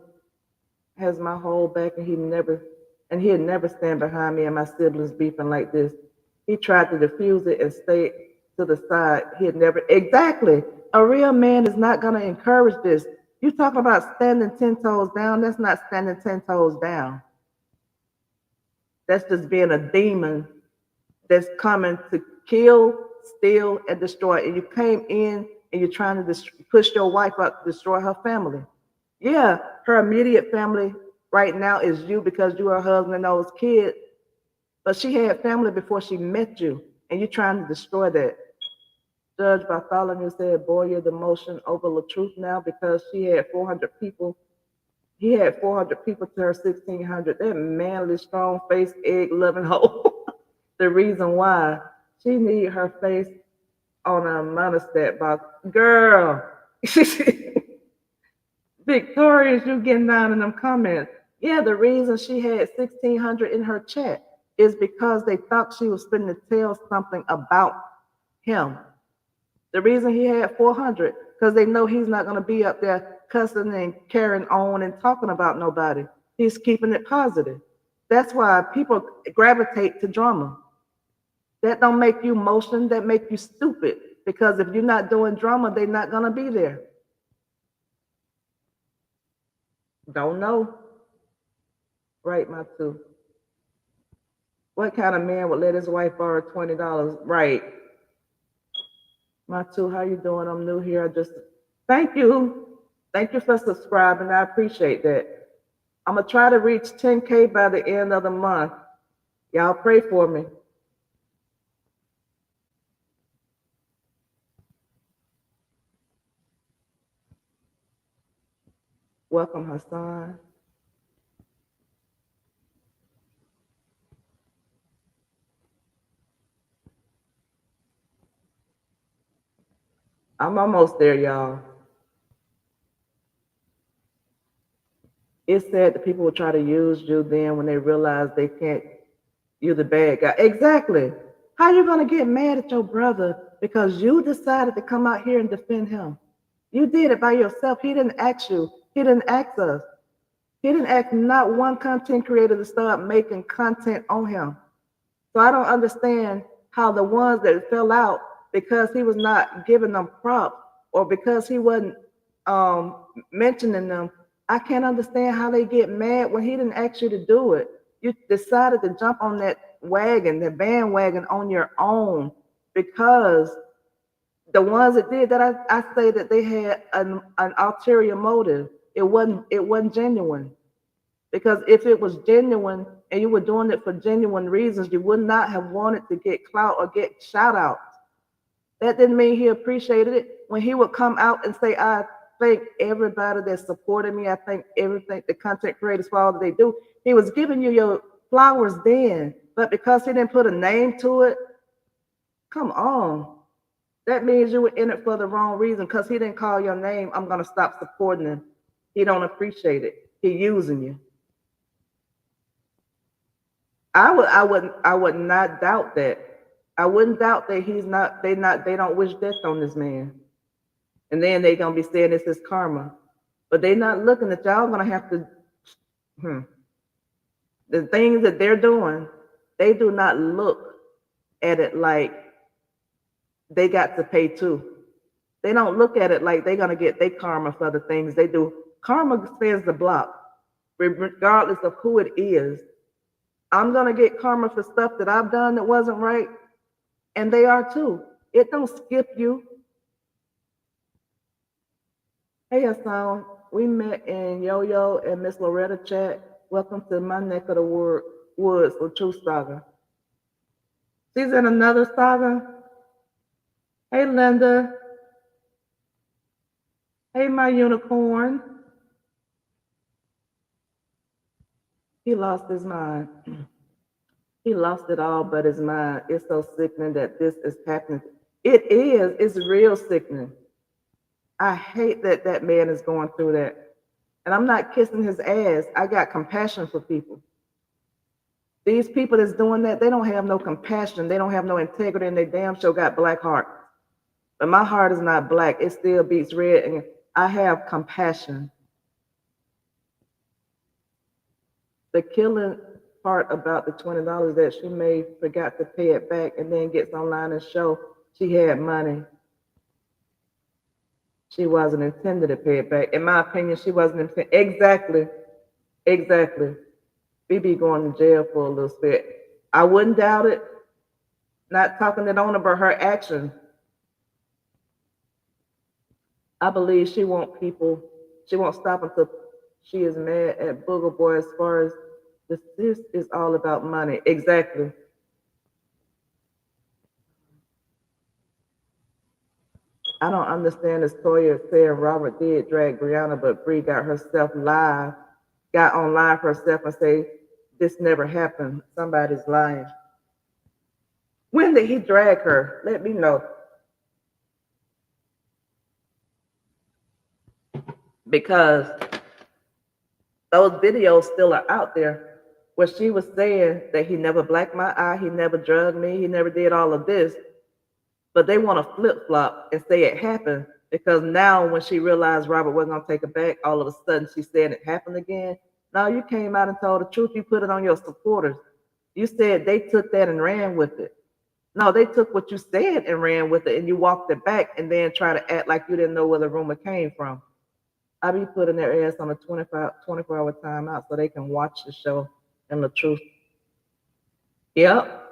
has my whole back, and he'd never stand behind me and my siblings beefing like this. He tried to diffuse it and stay to the side. He'd never, exactly. A real man is not gonna encourage this. You talking about standing 10 toes down, that's not standing 10 toes down. That's just being a demon that's coming to kill, steal, and destroy. And you came in and you're trying to push your wife up to destroy her family. Yeah, her immediate family right now is you because you are her husband and those kids. But she had family before she met you, and you're trying to destroy that. Judge Bartholomew said, boy, you're the motion over the truth now because she had 400 people. He had 400 people to her 1,600. That manly, strong face, egg loving hoe. The reason why she need her face on a monostat box. Girl, Victorious, you getting down in them comments. Yeah, the reason she had 1,600 in her chat is because they thought she was finna tell something about him. The reason he had 400, because they know he's not gonna be up there cussing and carrying on and talking about nobody. He's keeping it positive. That's why people gravitate to drama. That don't make you motion, that make you stupid. Because if you're not doing drama, they're not gonna be there. Don't know. Right, my two. What kind of man would let his wife borrow $20? Right. My two, how you doing? I'm new here. Thank you. Thank you for subscribing. I appreciate that. I'm gonna try to reach 10K by the end of the month. Y'all pray for me. Welcome, Hassan. I'm almost there, y'all. It's sad that people will try to use you then when they realize they can't, you're the bad guy. Exactly. How you gonna get mad at your brother because you decided to come out here and defend him? You did it by yourself. He didn't ask you. He didn't ask us. He didn't ask not one content creator to start making content on him. So I don't understand how the ones that fell out because he was not giving them props or because he wasn't mentioning them. I can't understand how they get mad when he didn't ask you to do it. You decided to jump on that wagon, the bandwagon on your own because the ones that did that, I say that they had an ulterior motive. It wasn't genuine. Because if it was genuine and you were doing it for genuine reasons, you would not have wanted to get clout or get shout outs. That didn't mean he appreciated it. When he would come out and say, I thank everybody that supported me, I thank everything the content creators for all that they do, he was giving you your flowers then. But because he didn't put a name to it, come on. That means you were in it for the wrong reason. Because he didn't call your name, I'm gonna stop supporting him. He don't appreciate it. He using you. I would not doubt that. I wouldn't doubt that they don't wish death on this man. And then they're gonna be saying this is karma. But they're not looking at y'all gonna have to the things that they're doing, they do not look at it like they got to pay too. They don't look at it like they're gonna get their karma for the things they do. Karma spins the block, regardless of who it is. I'm gonna get karma for stuff that I've done that wasn't right, and they are too. It don't skip you. Hey, Hassan, we met in Yo-Yo and Miss Loretta chat. Welcome to my neck of the woods for Truth Saga. She's in another saga. Hey, Linda. Hey, my unicorn. He lost his mind. He lost it all but his mind. It's so sickening that this is happening. It is. It's real sickening. I hate that that man is going through that. And I'm not kissing his ass. I got compassion for people. These people that's doing that, they don't have no compassion. They don't have no integrity, and they damn sure got black heart. But my heart is not black. It still beats red, and I have compassion. The killing part about the $20 that she made, forgot to pay it back, and then gets online and show she had money. She wasn't intended to pay it back. In my opinion, she wasn't intended. Exactly. Exactly. We be going to jail for a little bit. I wouldn't doubt it. Not talking it on about her action. I believe she won't stop until she is mad at Booger Boy as far as this is all about money. Exactly. I don't understand this Toya saying Robert did drag Brianna, but Bree got on live herself and say this never happened. Somebody's lying. When did he drag her? Let me know. Because those videos still are out there where she was saying that he never blacked my eye, he never drugged me, he never did all of this. But they want to flip flop and say it happened because now when she realized Robert wasn't going to take it back, all of a sudden she said it happened again. No, you came out and told the truth. You put it on your supporters. You said they took that and ran with it. No, they took what you said and ran with it, and you walked it back and then try to act like you didn't know where the rumor came from. I be putting their ass on a 24-hour timeout so they can watch the show and the truth. Yep.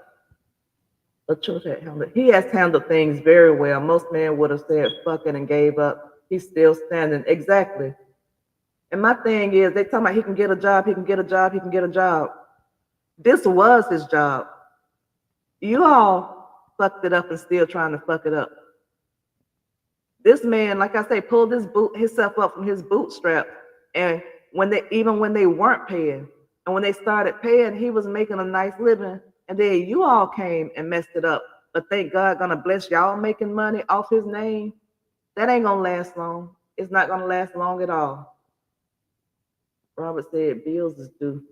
The truth had handled. He has handled things very well. Most men would have said fuck it and gave up. He's still standing. Exactly. And my thing is, they talking about he can get a job, he can get a job, he can get a job. This was his job. You all fucked it up and still trying to fuck it up. This man, like I say, pulled himself up from his bootstrap. And when they weren't paying, and when they started paying, he was making a nice living. And then you all came and messed it up. But thank God gonna bless y'all making money off his name. That ain't gonna last long. It's not gonna last long at all. Robert said bills is due.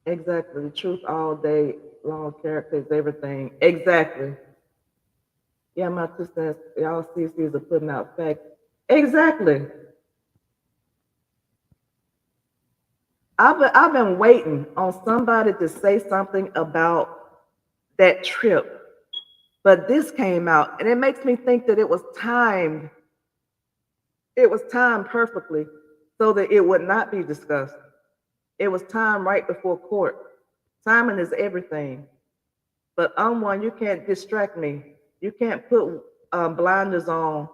Exactly. The truth all day long, characters, everything. Exactly. Yeah, my 2 cents. Y'all CCs are putting out facts. Exactly. I've been waiting on somebody to say something about that trip, but this came out, and it makes me think that it was timed. It was timed perfectly so that it would not be discussed. It was timed right before court. Timing is everything. But one, you can't distract me. You can't put blinders on,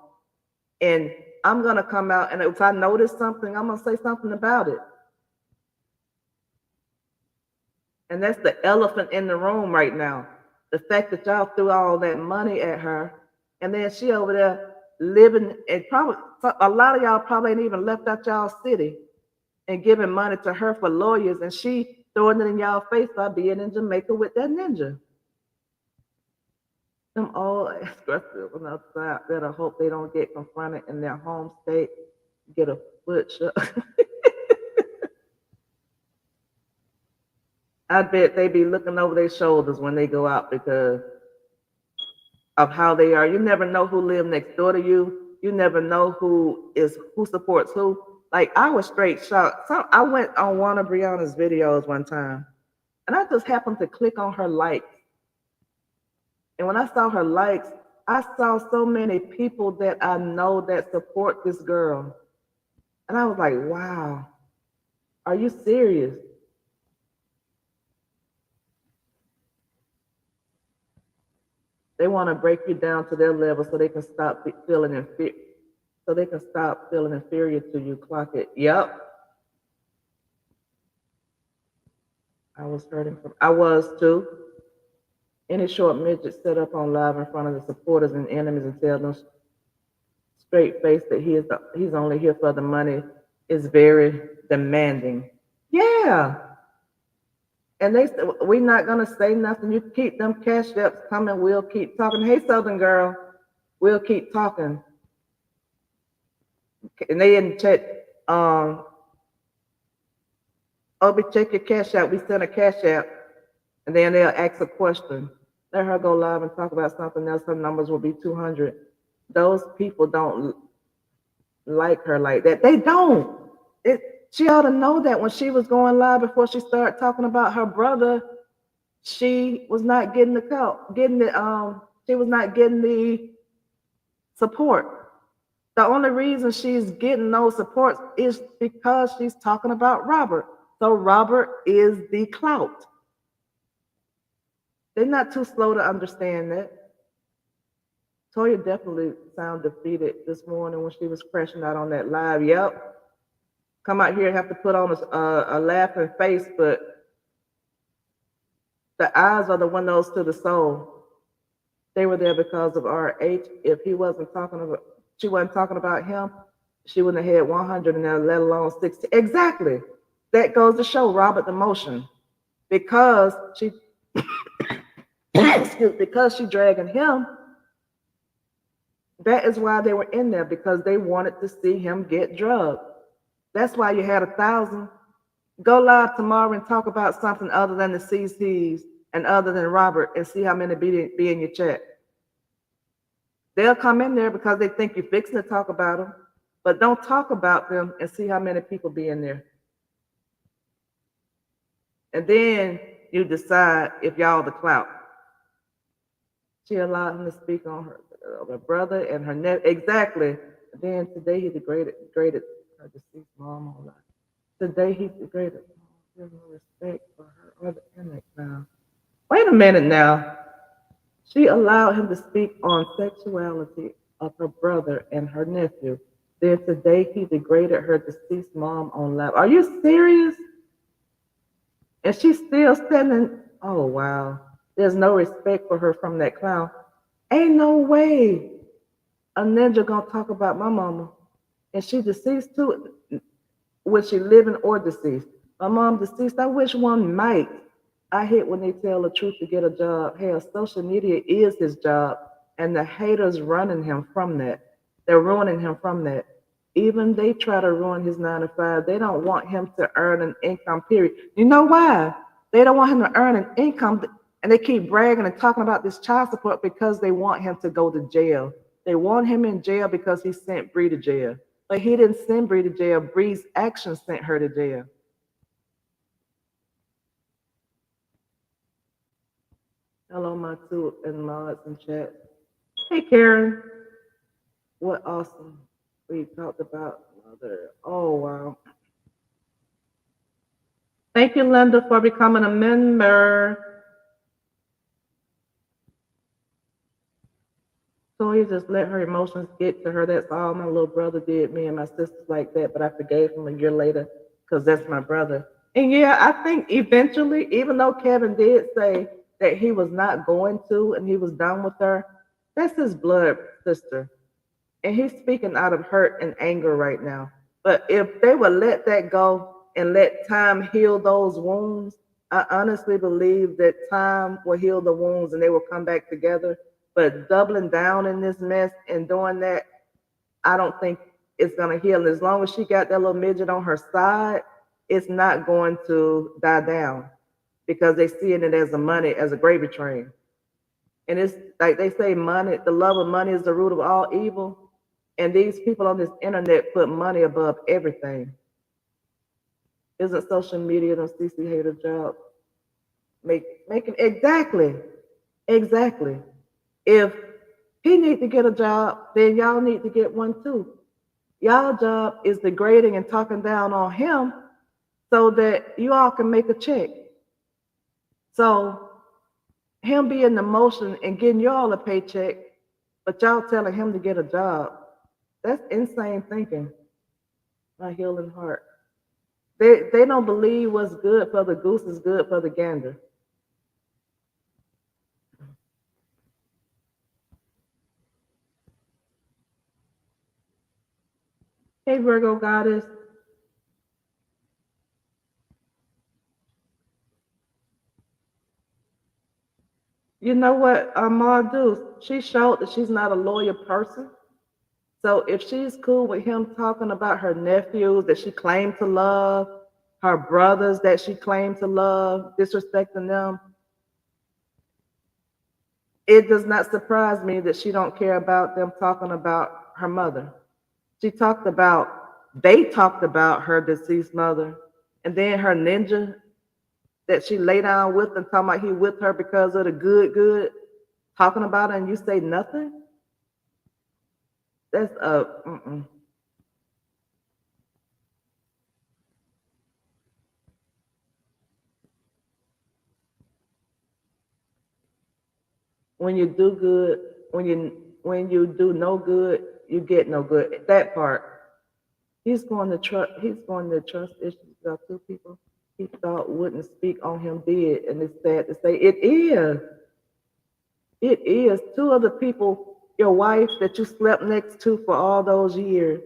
and I'm gonna come out, and if I notice something, I'm gonna say something about it. And that's the elephant in the room right now. The fact that y'all threw all that money at her, and then she over there living, and probably a lot of y'all probably ain't even left out y'all city and giving money to her for lawyers, and she throwing it in y'all face by being in Jamaica with that ninja. Them all aggressive on the outside that I hope they don't get confronted in their home state, get a foot shot. I bet they be looking over their shoulders when they go out because of how they are. You never know who live next door to you. You never know who supports who. Like I was straight shocked. So I went on one of Brianna's videos one time, and I just happened to click on her likes. And when I saw her likes, I saw so many people that I know that support this girl. And I was like, wow, are you serious? They want to break you down to their level so they can stop feeling inferior. So they can stop feeling inferior to you. Clock it. Yep. I was hurting from. I was too. Any short midget set up on live in front of the supporters and enemies and tell them straight face that he's only here for the money is very demanding. Yeah. And they said, we're not going to say nothing. You keep them cash apps coming. We'll keep talking. Hey, Southern girl, we'll keep talking. And they didn't check, Obi, check your cash app. We sent a cash app. And then they'll ask a question. Let her go live and talk about something else. Her numbers will be 200. Those people don't like her like that. They don't. She ought to know that when she was going live before she started talking about her brother, she was not getting she was not getting the support. The only reason she's getting those supports is because she's talking about Robert. So Robert is the clout. They're not too slow to understand that. Toya definitely sounded defeated this morning when she was crashing out on that live. Yep. Come out here and have to put on a laughing face, but the eyes are the windows to the soul. They were there because of RH. If she wasn't talking about him, she wouldn't have had 100 in there, let alone 60. Exactly. That goes to show Robert the motion. Because she because she dragging him, that is why they were in there, because they wanted to see him get drugged. That's why you had 1,000. Go live tomorrow and talk about something other than the CCs and other than Robert and see how many be in your chat. They'll come in there because they think you're fixing to talk about them, but don't talk about them and see how many people be in there. And then you decide if y'all the clout. She allowed him to speak on her brother and her nephew. Exactly. Then today he degraded her deceased mom all life. Today he degraded no respect for her other inmate now. Wait a minute now. She allowed him to speak on sexuality of her brother and her nephew. Then today he degraded her deceased mom on live. Are you serious? And she's still standing. Oh wow. There's no respect for her from that clown. Ain't no way a ninja gonna talk about my mama. And she deceased too. Was she living or deceased? My mom deceased. I wish one might. I hate when they tell the truth to get a job. Hell, social media is his job, and the haters running him from that. They're ruining him from that. Even they try to ruin his 9 to 5. They don't want him to earn an income, period. You know why? They don't want him to earn an income, and they keep bragging and talking about this child support because they want him to go to jail. They want him in jail because he sent Bree to jail. But he didn't send Bree to jail. Bree's actions sent her to jail. Hello, my two and mods in chat. Hey, Karen. What awesome. We talked about mother. Oh, wow. Thank you, Linda, for becoming a member. So you just let her emotions get to her. That's all. My little brother did me and my sisters like that, but I forgave him a year later because that's my brother. And yeah, I think eventually, even though Kevin did say that he was not going to and he was done with her, that's his blood sister. And he's speaking out of hurt and anger right now. But if they would let that go and let time heal those wounds, I honestly believe that time will heal the wounds and they will come back together. But doubling down in this mess and doing that, I don't think it's going to heal. And as long as she got that little midget on her side, it's not going to die down because they're seeing it as a gravy train. And it's like they say, money, the love of money is the root of all evil. And these people on this internet put money above everything. Isn't social media the CC hater job? Making exactly. If he need to get a job, then y'all need to get one too. Y'all job is degrading and talking down on him so that you all can make a check. So him being the motion and getting y'all a paycheck, but y'all telling him to get a job. That's insane thinking. My healing heart. They don't believe what's good for the goose is good for the gander. Hey Virgo goddess, you know what Amar do? She showed that she's not a loyal person. So if she's cool with him talking about her nephews that she claimed to love, her brothers that she claimed to love, disrespecting them, it does not surprise me that she don't care about them talking about her mother. She talked about, they talked about her deceased mother, and then her ninja that she lay down with and talking about he with her because of the good, talking about it and you say nothing? That's mm-mm. When you do good, when you do no good, you get no good. That part. He's going to trust issues about two people he thought wouldn't speak on him did. And it's sad to say it is. It is. Two other people, your wife that you slept next to for all those years,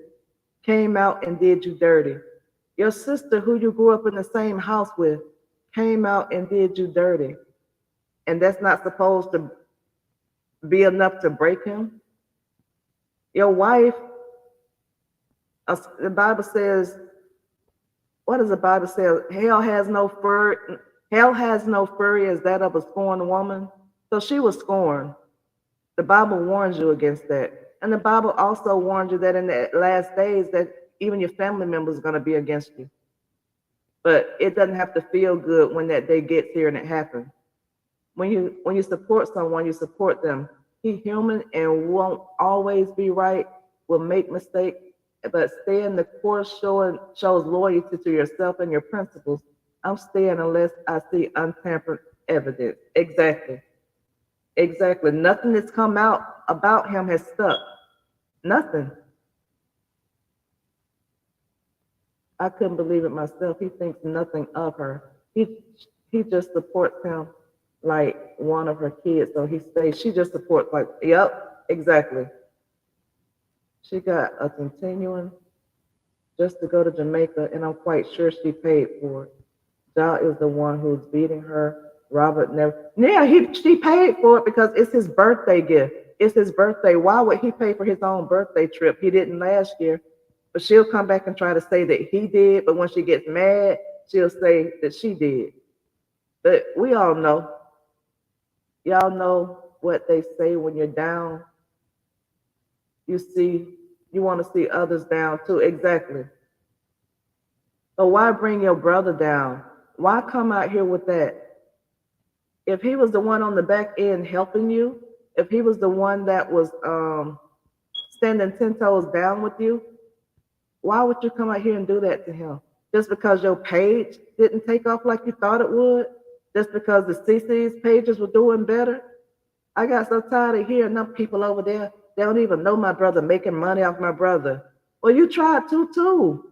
came out and did you dirty. Your sister, who you grew up in the same house with, came out and did you dirty. And that's not supposed to be enough to break him. Your wife, the Bible says, what does the Bible say? Hell has no fury as that of a scorned woman. So she was scorned. The Bible warns you against that. And the Bible also warns you that in the last days that even your family members are going to be against you. But it doesn't have to feel good when that day gets here and it happens. When you support someone, you support them. He's human and won't always be right, will make mistakes, but stay in the course shows loyalty to yourself and your principles. I'm staying unless I see untampered evidence. Exactly. Exactly. Nothing that's come out about him has stuck. Nothing. I couldn't believe it myself. He thinks nothing of her. He just supports him like one of her kids. So he stays. She just supports like, yep, exactly. She got a continuing just to go to Jamaica, and I'm quite sure she paid for it. Ja is the one who's beating her. Robert never. Yeah, she paid for it because it's his birthday gift. It's his birthday. Why would he pay for his own birthday trip? He didn't last year. But she'll come back and try to say that he did. But when she gets mad, she'll say that she did. But we all know. Y'all know what they say when you're down. You want to see others down too. Exactly. But why bring your brother down? Why come out here with that? If he was the one on the back end helping you, if he was the one that was standing 10 toes down with you, why would you come out here and do that to him? Just because your page didn't take off like you thought it would? Just because the CC's pages were doing better? I got so tired of hearing them people over there. They don't even know my brother making money off my brother. Well, you tried to too.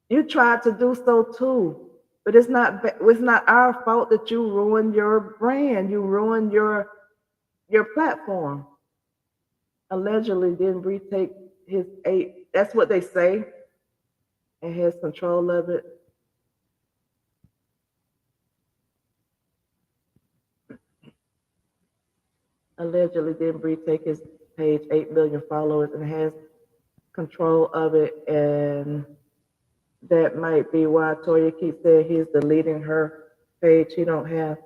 You tried to do so too. But it's not our fault that you ruined your brand. You ruined your platform. Allegedly, didn't Bree take his 8? That's what they say. And has control of it. Allegedly, didn't Bree take his page 8 million followers and has control of it, and that might be why Toya keeps saying he's deleting her page. He don't have.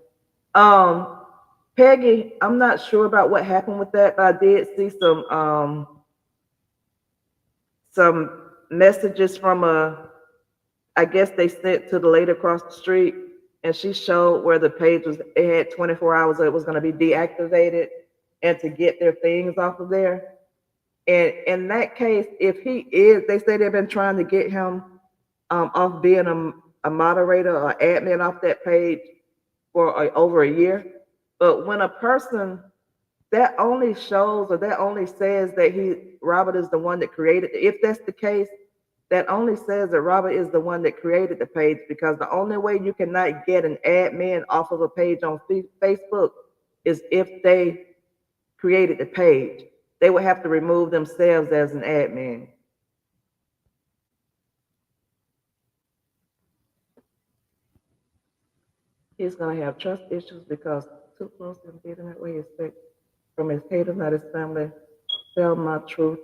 Peggy, I'm not sure about what happened with that, but I did see some messages from I guess they sent to the lady across the street, and she showed where the page was. It had 24 hours, so it was going to be deactivated, and to get their things off of there. And in that case, if he is, they say they've been trying to get him off being a moderator or admin off that page. for over a year. But when a person that only shows or that only says that Robert is the one that created, if that's the case, that only says that Robert is the one that created the page, because the only way you cannot get an admin off of a page on Facebook is if they created the page. They would have to remove themselves as an admin. He's going to have trust issues because too close to him feeling that way. Expect from his haters, not his family. Tell my truth.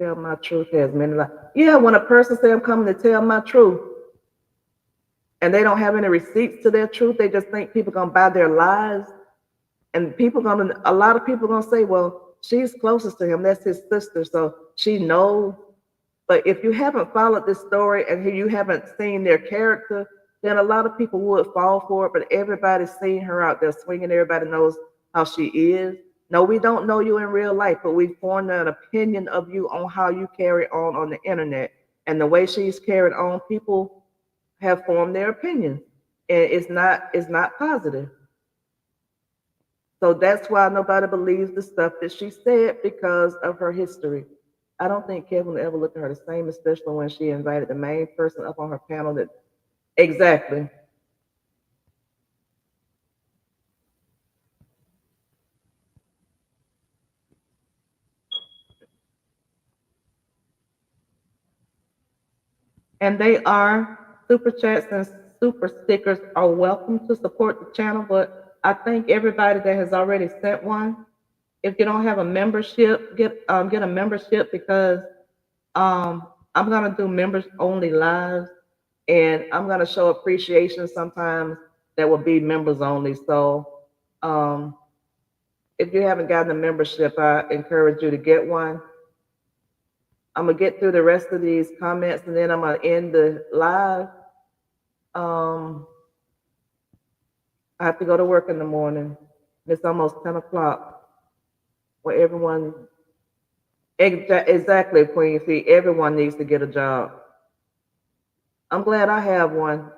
Tell my truth has many lies. Yeah, when a person say I'm coming to tell my truth and they don't have any receipts to their truth, they just think people gonna buy their lies. And a lot of people gonna say, well, she's closest to him. That's his sister, so she knows. But if you haven't followed this story and you haven't seen their character, then a lot of people would fall for it. But everybody's seen her out there swinging. Everybody knows how she is. No, we don't know you in real life, but we formed an opinion of you on how you carry on the internet. And the way she's carried on, people have formed their opinions. And it's not positive. So that's why nobody believes the stuff that she said, because of her history. I don't think Kevin will ever look at her the same, especially when she invited the main person up on her panel. That exactly. And they are super chats and super stickers are welcome to support the channel. But I think everybody that has already sent one, if you don't have a membership, get a membership, because I'm gonna do members only lives, and I'm gonna show appreciation sometimes that will be members only. So um, if you haven't gotten a membership, I encourage you to get one. I'm gonna get through the rest of these comments and then I'm gonna end the live. Um, I have to go to work in the morning. It's almost 10 o'clock where everyone, exactly, Queen Fee, everyone needs to get a job. I'm glad I have one.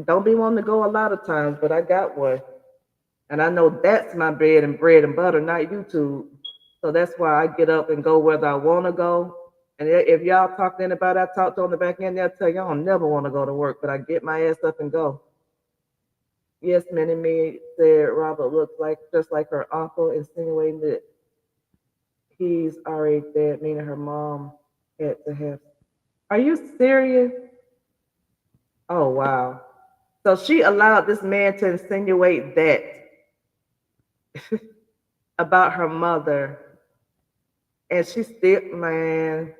Don't be wanting to go a lot of times, but I got one. And I know that's my bread and butter, not YouTube. So that's why I get up and go whether I want to go. And if y'all talk to anybody I talk to on the back end, they'll tell you I don't never want to go to work, but I get my ass up and go. Yes, Minnie Me said Robert looks like just like her uncle, insinuating that he's already dead, meaning her mom had to have. Are you serious? Oh, wow. So she allowed this man to insinuate that about her mother. And she still, man,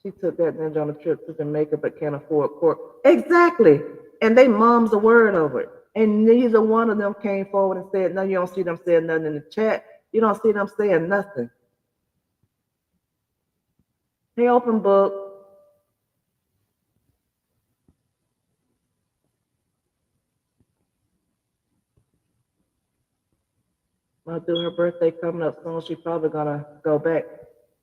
she took that ninja on a trip to Jamaica but can't afford court. Exactly. And they mom's a word over it. And neither one of them came forward and said, no, you don't see them saying nothing in the chat. You don't see them saying nothing. Hey, open book. I'll do her birthday coming up soon. She's probably gonna go back.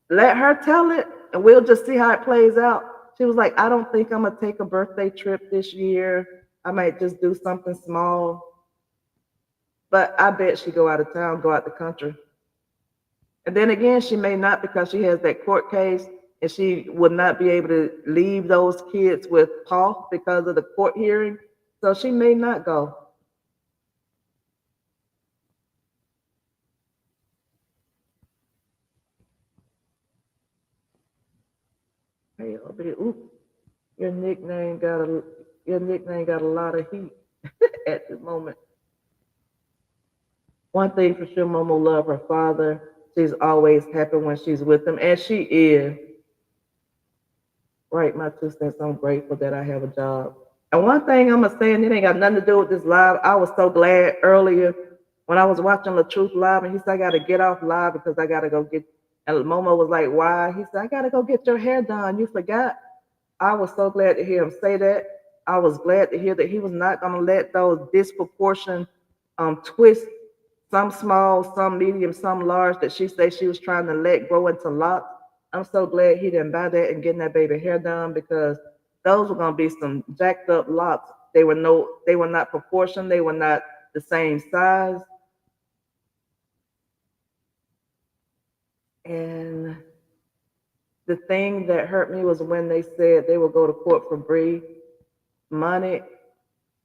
Let her tell it, and we'll just see how it plays out. She was like, I don't think I'm gonna take a birthday trip this year. I might just do something small. But I bet she go out of town, go out the country. And then again, she may not, because she has that court case and she would not be able to leave those kids with Paul because of the court hearing. So she may not go. Hey, ooh, your nickname got a lot of heat at the moment. One thing for sure, Momo love her father. She's always happy when she's with him, and she is. Right, my 2 cents. I'm grateful that I have a job. And one thing I'm gonna say, and it ain't got nothing to do with this live. I was so glad earlier when I was watching the Truth live, and he said I gotta get off live because I gotta go get. And Momo was like, "Why?" He said, "I gotta go get your hair done. You forgot." I was so glad to hear him say that. I was glad to hear that he was not gonna let those disproportionate twists, some small, some medium, some large, that she said she was trying to let grow into locks. I'm so glad he didn't buy that and getting that baby hair done, because those were gonna be some jacked up locks. They were not proportioned, they were not the same size. And the thing that hurt me was when they said they would go to court for Bree, money,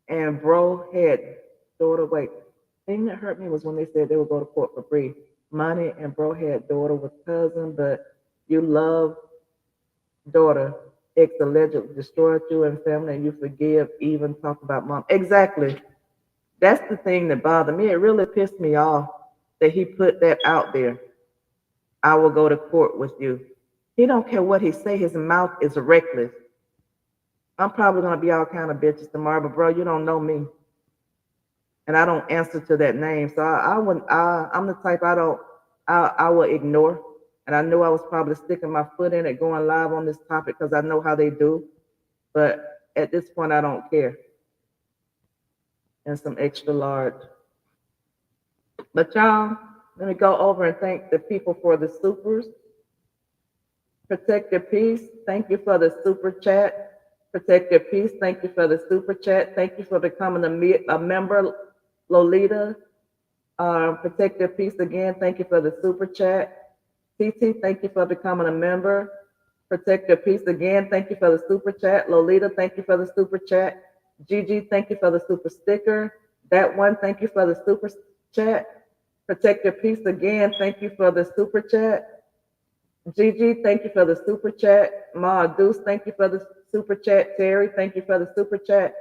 and bro had daughter. Wait, the thing that hurt me was when they said they would go to court for Bree, money, and bro had daughter with cousin, but you love daughter. Ex allegedly destroyed you and family, and you forgive, even talk about mom. Exactly. That's the thing that bothered me. It really pissed me off that he put that out there. I will go to court with you. He don't care what he say. His mouth is reckless. I'm probably gonna be all kind of bitches tomorrow, but bro, you don't know me, and I don't answer to that name. So I wouldn't. I'm the type I don't. I will ignore. And I knew I was probably sticking my foot in it, going live on this topic because I know how they do. But at this point, I don't care. And some extra large. But y'all, let me go over and thank the people for the supers. Protect your peace. Thank you for the super chat. Protect your peace. Thank you for the super chat. Thank you for becoming a member, Lolita. Protect your peace again. Thank you for the super chat. TT, thank you for becoming a member. Protect your peace again. Thank you for the super chat. Lolita, thank you for the super chat. Gigi, thank you for the super sticker. That one, thank you for the super chat. Protect your peace again. Thank you for the super chat. Gigi, thank you for the super chat. Ma Deuce, thank you for the super chat. Terry, thank you for the super chat.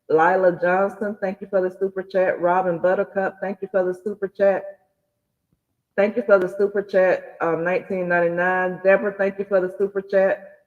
Lila Johnson, thank you for the super chat. Robin Buttercup, thank you for the super chat. Thank you for the super chat, 1999. Deborah, thank you for the super chat.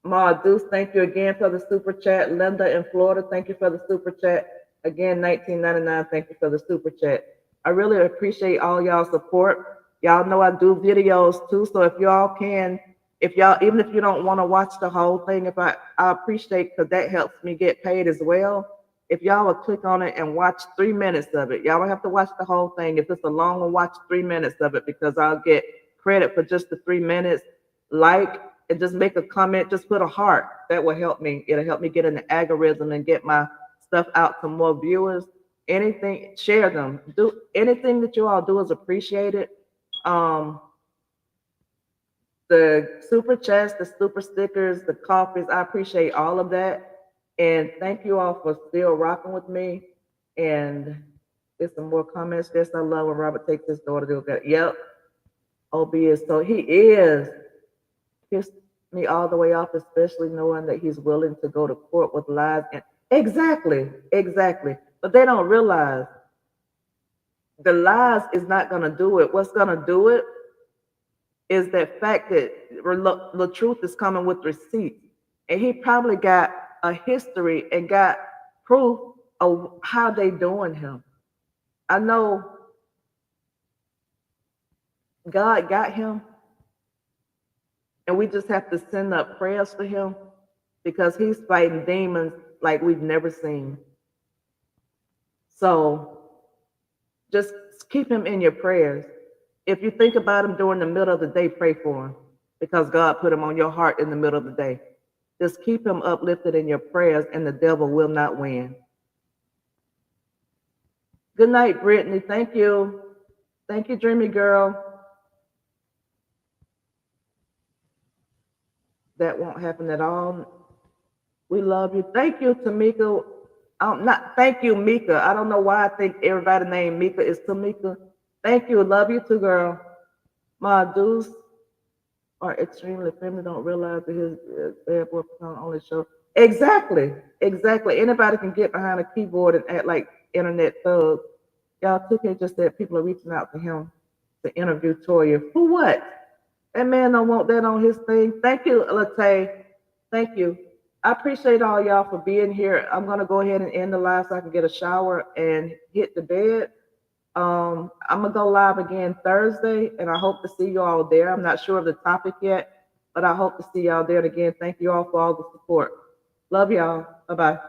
Ma Deuce, thank you again for the super chat. Linda in Florida, thank you for the super chat. Again, 1999, thank you for the super chat. I really appreciate all y'all support. Y'all know I do videos too, so if y'all can, even if you don't want to watch the whole thing, I appreciate, because that helps me get paid as well. If y'all will click on it and watch 3 minutes of it, y'all don't have to watch the whole thing. If it's a long one, watch 3 minutes of it, because I'll get credit for just the 3 minutes. Like, and just make a comment, just put a heart. That will help me. It'll help me get in the algorithm and get my stuff out to more viewers. Anything, share them. Do anything that you all do is appreciated. The super chats, the super stickers, the coffees, I appreciate all of that. And thank you all for still rocking with me. And there's some more comments. Yes, I love when Robert takes his daughter to go. Yep. OB is so he is. Pissed me all the way off, especially knowing that he's willing to go to court with lies. And exactly. But they don't realize the lies is not gonna do it. What's gonna do it is that fact that the truth is coming with receipts. And he probably got a history and got proof of how they doing him. I know God got him, and we just have to send up prayers for him, because he's fighting demons like we've never seen. So just keep him in your prayers. If you think about him during the middle of the day, pray for him, because God put him on your heart in the middle of the day. Just keep him uplifted in your prayers, and the devil will not win. Good night, Brittany. Thank you. Thank you, Dreamy Girl. That won't happen at all. We love you. Thank you, Tamika. Not thank you, Mika. I don't know why I think everybody named Mika is Tamika. Thank you. Love you too, girl. My dudes are extremely feminine, don't realize that his bad boy persona only show. Exactly. Anybody can get behind a keyboard and act like internet thugs. Y'all, 2K just said people are reaching out to him to interview Toya. For what? That man don't want that on his thing. Thank you, Latte. Thank you. I appreciate all y'all for being here. I'm gonna go ahead and end the live so I can get a shower and hit the bed. I'm gonna go live again Thursday, and I hope to see you all there. I'm not sure of the topic yet, but I hope to see y'all there. And again, thank you all for all the support. Love y'all. Bye-bye.